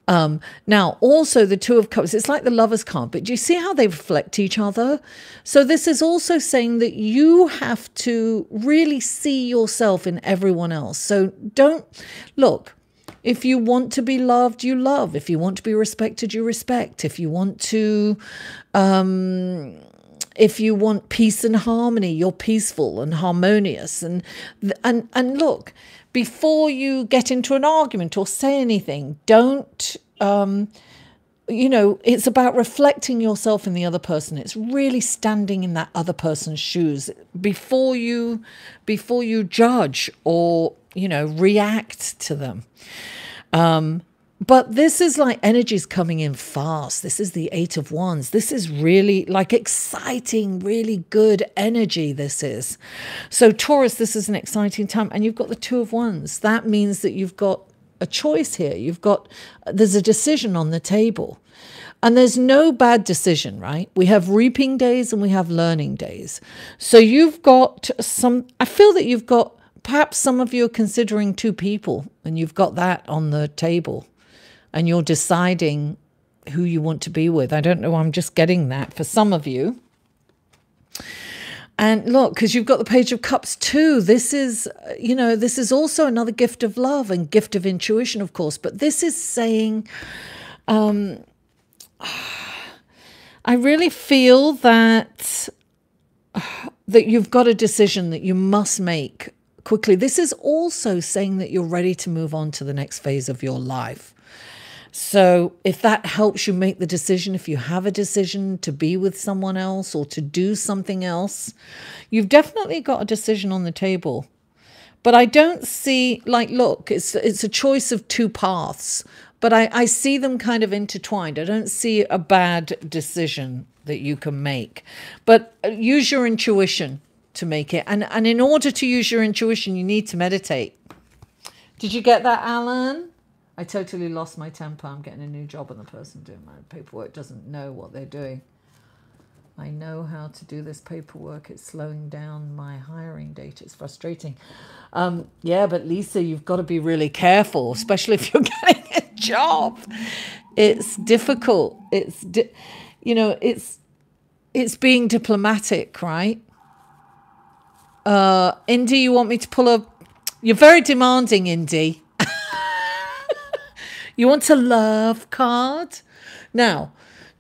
Now, also the Two of Cups, it's like the Lover's card, but do you see how they reflect each other? So this is also saying that you have to really see yourself in everyone else. So don't, look, if you want to be loved, you love. If you want to be respected, you respect. If you want to, if you want peace and harmony, you're peaceful and harmonious. And look, before you get into an argument or say anything, don't, you know, it's about reflecting yourself in the other person. It's really standing in that other person's shoes before you judge or, you know, react to them. But this is like energies coming in fast. This is the Eight of Wands. This is really like exciting, really good energy, this is. So Taurus, this is an exciting time. And you've got the Two of Wands. That means that you've got a choice here. There's a decision on the table. And there's no bad decision, right? We have reaping days and we have learning days. So you've got I feel that you've got, perhaps some of you are considering two people and you've got that on the table. And you're deciding who you want to be with. I don't know, I'm just getting that for some of you. And look, because you've got the Page of Cups too. This is, you know, this is also another gift of love and gift of intuition, of course. But this is saying, I really feel that you've got a decision that you must make quickly. This is also saying that you're ready to move on to the next phase of your life. So if that helps you make the decision, if you have a decision to be with someone else or to do something else, you've definitely got a decision on the table. But I don't see, like, look, it's a choice of two paths, but I see them kind of intertwined. I don't see a bad decision that you can make. But use your intuition to make it. And in order to use your intuition, you need to meditate. Did you get that, Alan? I totally lost my temper. I'm getting a new job and the person doing my paperwork doesn't know what they're doing. I know how to do this paperwork. It's slowing down my hiring date. It's frustrating. Yeah, but Lisa, you've got to be really careful, especially if you're getting a job. It's difficult. You know, it's being diplomatic, right? Indy, you want me to pull a... You're very demanding, Indy. You want a love card? Now,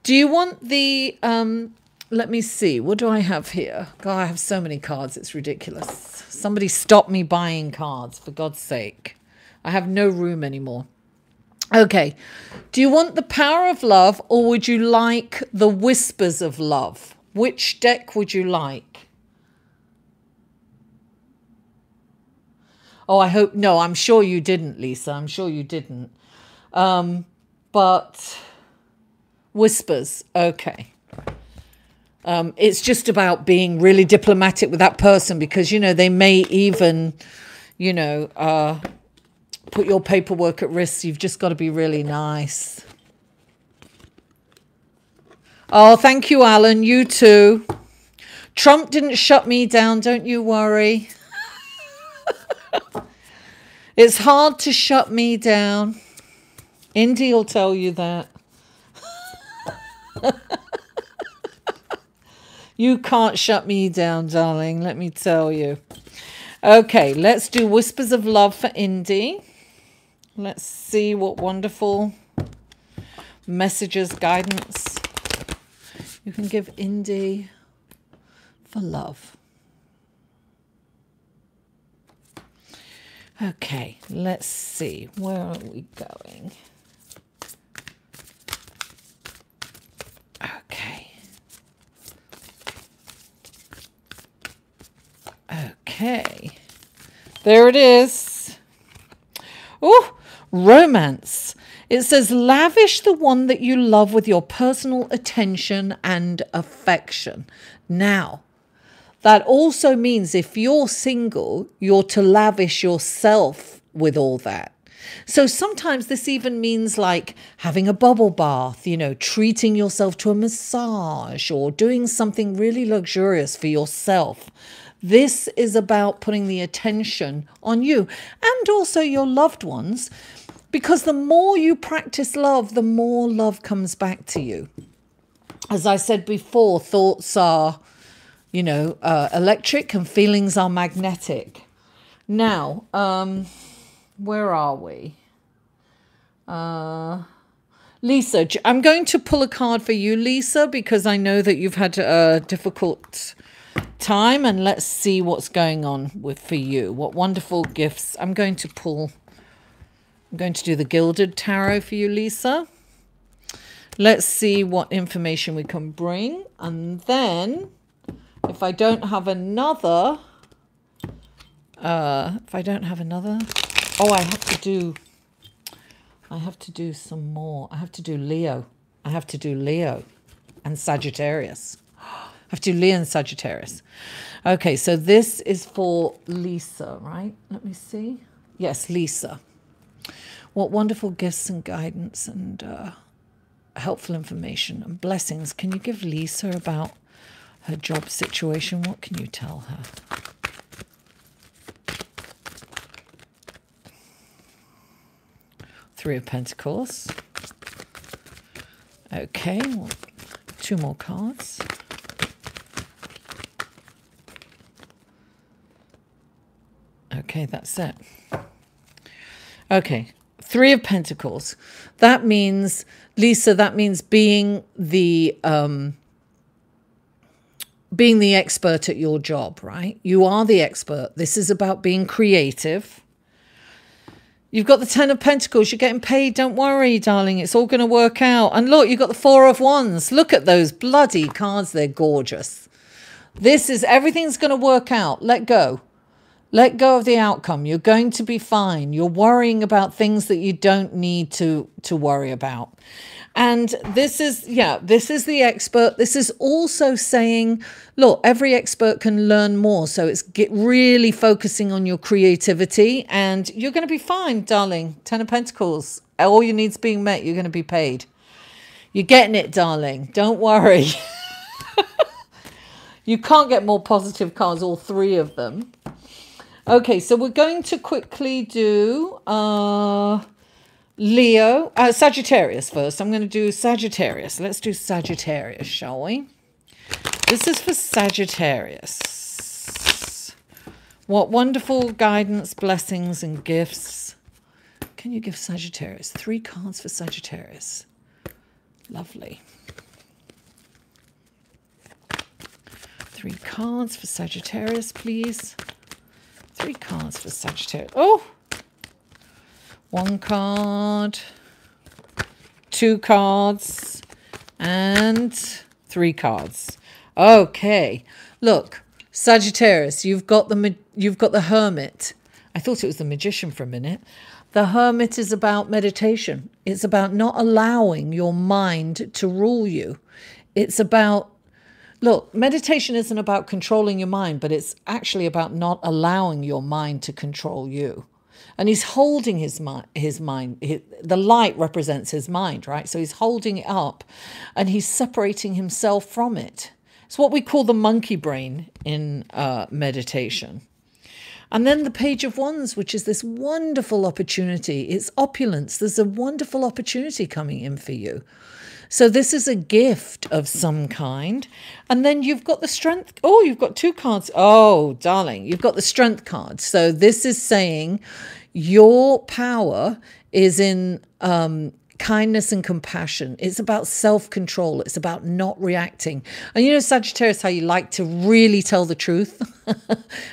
do you want the... let me see. What do I have here? God, I have so many cards. It's ridiculous. Somebody stop me buying cards, for God's sake. I have no room anymore. Okay. Do you want the Power of Love or would you like the Whispers of Love? Which deck would you like? Oh, I hope... No, I'm sure you didn't, Lisa. I'm sure you didn't. But Whispers, okay. It's just about being really diplomatic with that person because, you know, they may even, you know, put your paperwork at risk. You've just got to be really nice. Oh, thank you, Alan. You too. Trump didn't shut me down. Don't you worry. It's hard to shut me down. Indy will tell you that. You can't shut me down, darling, let me tell you. Okay, let's do Whispers of Love for Indy. Let's see what wonderful messages, guidance you can give Indy for love. Okay, let's see. Where are we going? Okay. Okay. There it is. Oh, romance. It says, lavish the one that you love with your personal attention and affection. Now, that also means if you're single, you're to lavish yourself with all that. So sometimes this even means like having a bubble bath, you know, treating yourself to a massage or doing something really luxurious for yourself. This is about putting the attention on you and also your loved ones, because the more you practice love, the more love comes back to you. As I said before, thoughts are, you know, electric and feelings are magnetic. Now, where are we? Lisa, I'm going to pull a card for you, Lisa, because I know that you've had a difficult time, and let's see what's going on for you. What wonderful gifts. I'm going to do the Gilded Tarot for you, Lisa. Let's see what information we can bring. And then if I don't have another, oh, I have to do some more. I have to do Leo. And Sagittarius. I have to do Leo and Sagittarius. Okay, so this is for Lisa, right? Let me see. Yes, Lisa. What wonderful gifts and guidance and helpful information and blessings can you give Lisa about her job situation? What can you tell her? Three of Pentacles. Okay, well, 2 more cards. Okay, that's it. Okay, 3 of Pentacles. That means, Lisa, that means being the expert at your job, right? You are the expert. This is about being creative. You've got the 10 of Pentacles. You're getting paid. Don't worry, darling. It's all going to work out. And look, you've got the 4 of Wands. Look at those bloody cards. They're gorgeous. Everything's going to work out. Let go. Let go of the outcome. You're going to be fine. You're worrying about things that you don't need to worry about. And this is the expert. This is also saying, look, every expert can learn more. So it's really focusing on your creativity and you're going to be fine, darling. 10 of Pentacles. All your needs being met. You're going to be paid. You're getting it, darling. Don't worry. You can't get more positive cards, all 3 of them. Okay, so we're going to quickly do Sagittarius first. I'm going to do Sagittarius. Let's do Sagittarius, shall we? This is for Sagittarius. What wonderful guidance, blessings, and gifts can you give Sagittarius? 3 cards for Sagittarius. Lovely. 3 cards for Sagittarius, please. 3 cards for Sagittarius. Oh! 1 card, 2 cards, and 3 cards. Okay. Look, Sagittarius, you've got the Hermit. I thought it was the Magician for a minute. The Hermit is about meditation. It's about not allowing your mind to rule you. It's about, look, meditation isn't about controlling your mind, but it's actually about not allowing your mind to control you. And he's holding his mind. The light represents his mind, right? So he's holding it up and he's separating himself from it. It's what we call the monkey brain in meditation. And then the Page of Wands, which is this wonderful opportunity. It's opulence. There's a wonderful opportunity coming in for you. So this is a gift of some kind. And then you've got the Strength. Oh, you've got 2 cards. Oh, darling, you've got the Strength card. So this is saying your power is in kindness and compassion. It's about self-control. It's about not reacting. And you know, Sagittarius, how you like to really tell the truth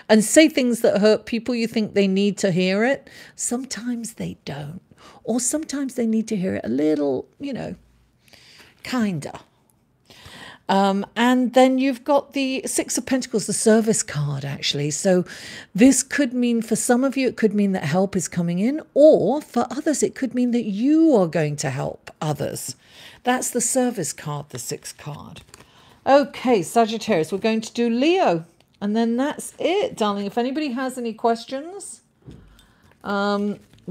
and say things that hurt people. You think they need to hear it. Sometimes they don't. Or sometimes they need to hear it a little, you know, kinder. And then you've got the 6 of Pentacles, the service card, actually. So this could mean, for some of you, it could mean that help is coming in, or for others, it could mean that you are going to help others. That's the service card, the 6th card. Okay, Sagittarius, we're going to do Leo. And then that's it, darling. If anybody has any questions,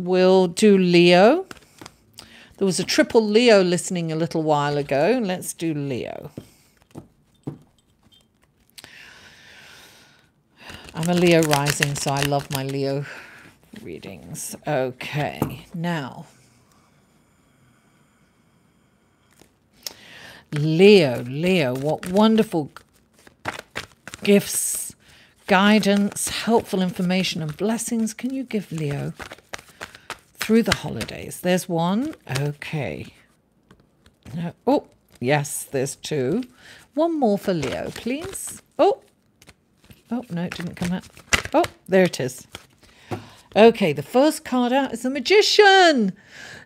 we'll do Leo. There was a triple Leo listening a little while ago. Let's do Leo. I'm a Leo rising, so I love my Leo readings. Okay, now. Leo, what wonderful gifts, guidance, helpful information and blessings can you give Leo through the holidays? There's one. Okay. No. Oh, yes, there's two. One more for Leo, please. Oh, no, it didn't come out. Oh, there it is. Okay, the first card out is the Magician.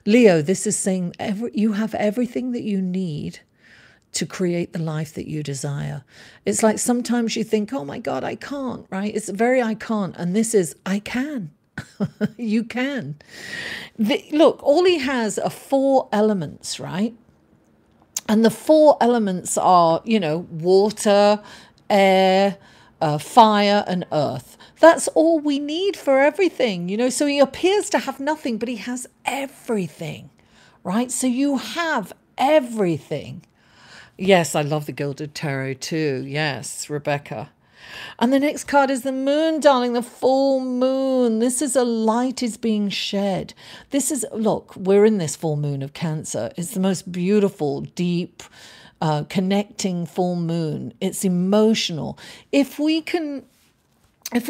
Leo, this is saying you have everything that you need to create the life that you desire. It's like sometimes you think, oh my God, I can't, right? It's very I can't. And this is I can. You can. Look, all he has are 4 elements, right? And the 4 elements are, you know, water, air, fire and earth. That's all we need for everything, you know. So he appears to have nothing, but he has everything, right? So you have everything. Yes, I love the Gilded Tarot too. Yes, Rebecca. And the next card is the moon, darling, the full moon. This is a light is being shed. This is, look, we're in this full moon of Cancer. It's the most beautiful, deep, connecting full moon. It's emotional. If we're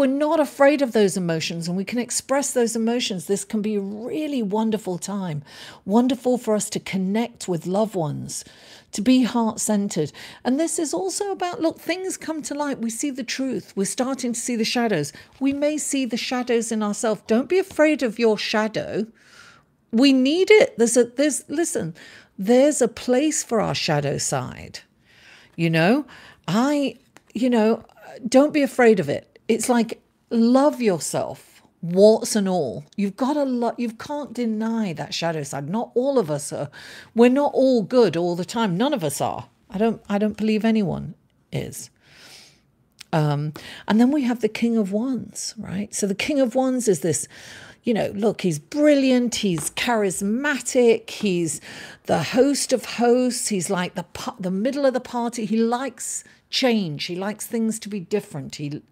not afraid of those emotions and we can express those emotions, this can be a really wonderful time. Wonderful for us to connect with loved ones, to be heart-centered. And this is also about, look, things come to light. We see the truth. We're starting to see the shadows. We may see the shadows in ourselves. Don't be afraid of your shadow. We need it. Listen, there's a place for our shadow side. You know, don't be afraid of it. It's like, love yourself, warts and all. You've got to love, you can't deny that shadow side. Not all of us are. We're not all good all the time. None of us are. I don't believe anyone is. And then we have the King of Wands, right? So the King of Wands is this, you know, look, he's brilliant. He's charismatic. He's the host of hosts. He's like the middle of the party. He likes change. He likes things to be different. He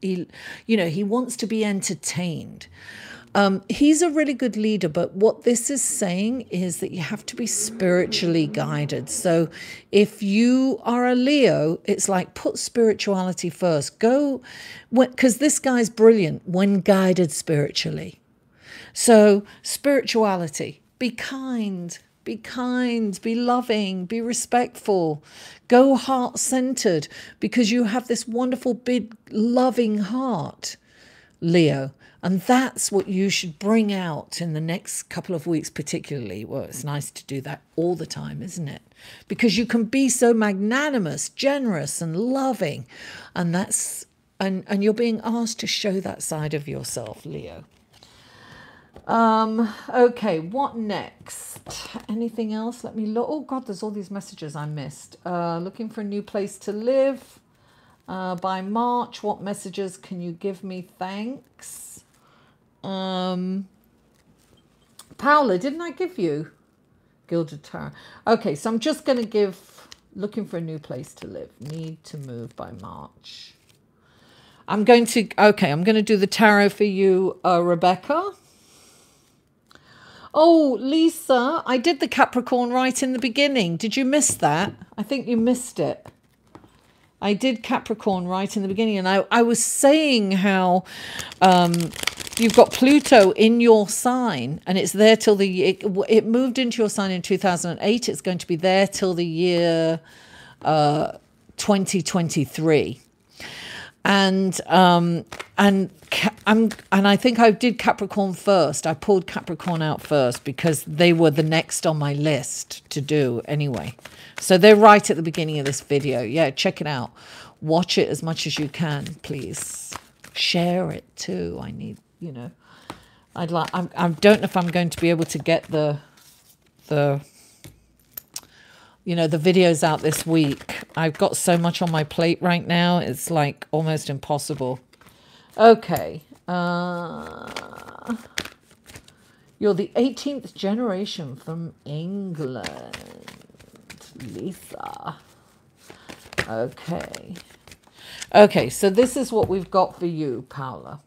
wants to be entertained. He's a really good leader, but what this is saying is that you have to be spiritually guided. So if you are a Leo, it's like put spirituality first. Go, because this guy's brilliant when guided spiritually. So spirituality, be kind, be loving, be respectful, go heart-centered, because you have this wonderful, big, loving heart, Leo. And that's what you should bring out in the next couple of weeks particularly. Well, it's nice to do that all the time, isn't it? Because you can be so magnanimous, generous and loving. And and you're being asked to show that side of yourself, Leo. Okay, what next? Anything else? Let me look. Oh God, there's all these messages I missed. Looking for a new place to live by March. What messages can you give me? Thanks. Paola, didn't I give you Gilded Tarot? Okay, so I'm just going to give looking for a new place to live. Need to move by March. I'm going to do the tarot for you, Rebecca. Oh, Lisa, I did the Capricorn right in the beginning. Did you miss that? I think you missed it. I did Capricorn right in the beginning. And I was saying how you've got Pluto in your sign. And it's there till it moved into your sign in 2008. It's going to be there till the year 2023. And I think I did Capricorn first. I pulled Capricorn out first because they were the next on my list to do anyway. So they're right at the beginning of this video. Yeah, check it out. Watch it as much as you can, please. Share it too. I need, I don't know if I'm going to be able to get the videos out this week. I've got so much on my plate right now. It's like almost impossible. Okay. You're the 18th generation from England. Lisa. Okay. Okay, so this is what we've got for you, Paula.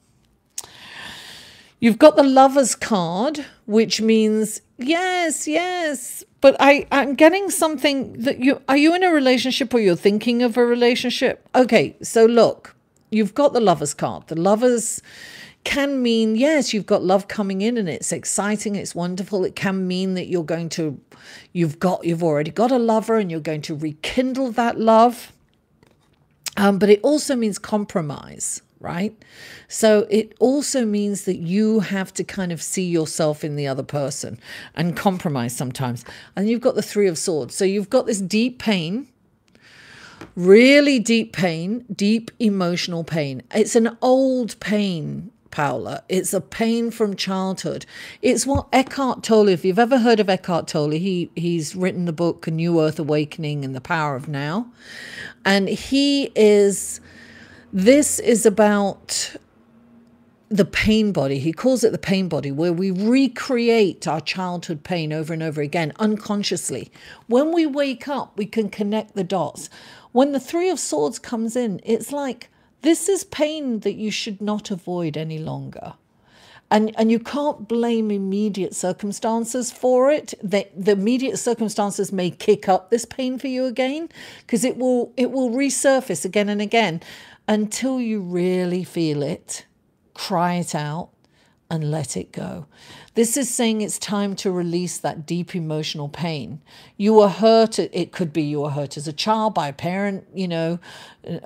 You've got the Lover's card, which means yes, yes. But I'm getting something that are you in a relationship or you're thinking of a relationship? Okay, so look, you've got the Lover's card. The Lovers can mean, yes, you've got love coming in and it's exciting, it's wonderful. It can mean that you're going to, you've already got a lover and you're going to rekindle that love. But it also means compromise, right? So it also means that you have to kind of see yourself in the other person and compromise sometimes. And you've got the Three of Swords. So you've got this deep pain, really deep pain, deep emotional pain. It's an old pain, Paula. It's a pain from childhood. It's what Eckhart Tolle, if you've ever heard of Eckhart Tolle, he's written the book A New Earth Awakening and the Power of Now. And this is about the pain body. He calls it the pain body, where we recreate our childhood pain over and over again, unconsciously. When we wake up, we can connect the dots. When the Three of Swords comes in, it's like, this is pain that you should not avoid any longer. And you can't blame immediate circumstances for it. The immediate circumstances may kick up this pain for you again, because it will resurface again and again until you really feel it, cry it out, and let it go. This is saying it's time to release that deep emotional pain. You were hurt. It could be you were hurt as a child by a parent, you know,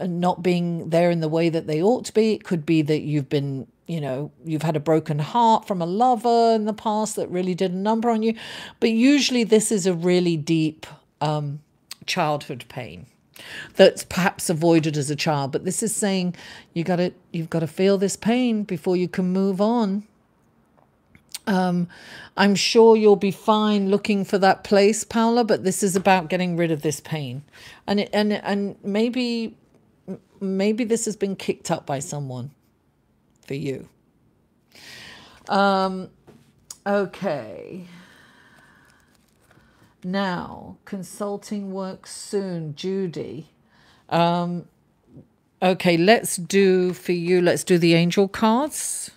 not being there in the way that they ought to be. It could be that you've been, you know, you've had a broken heart from a lover in the past that really did a number on you. But usually this is a really deep childhood pain that's perhaps avoided as a child. But this is saying you've got to feel this pain before you can move on. I'm sure you'll be fine looking for that place, Paula, but this is about getting rid of this pain. And maybe this has been kicked up by someone for you. Okay. Now, consulting work soon, Judy. Okay, let's do the angel cards.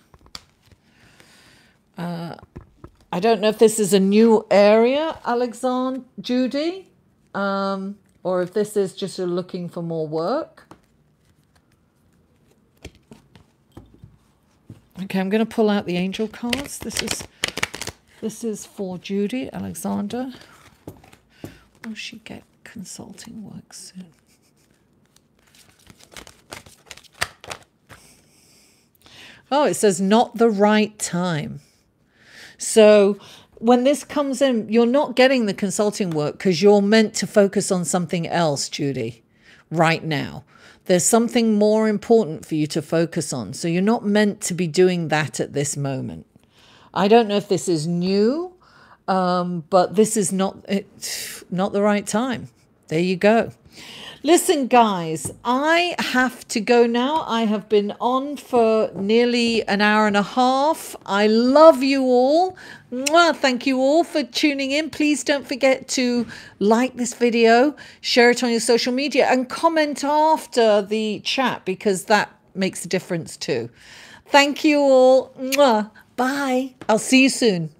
I don't know if this is a new area, Alexander, Judy, or if this is just looking for more work. Okay, I'm going to pull out the angel cards. This is for Judy, Alexander. Will she get consulting work soon? Oh, it says not the right time. So when this comes in, you're not getting the consulting work because you're meant to focus on something else, Judy, right now. There's something more important for you to focus on. So you're not meant to be doing that at this moment. I don't know if this is new, but this is not the right time. There you go. Listen, guys, I have to go now. I have been on for nearly an hour and a half. I love you all. Mwah, thank you all for tuning in. Please don't forget to like this video, share it on your social media, and comment after the chat because that makes a difference too. Thank you all. Mwah. Bye. I'll see you soon.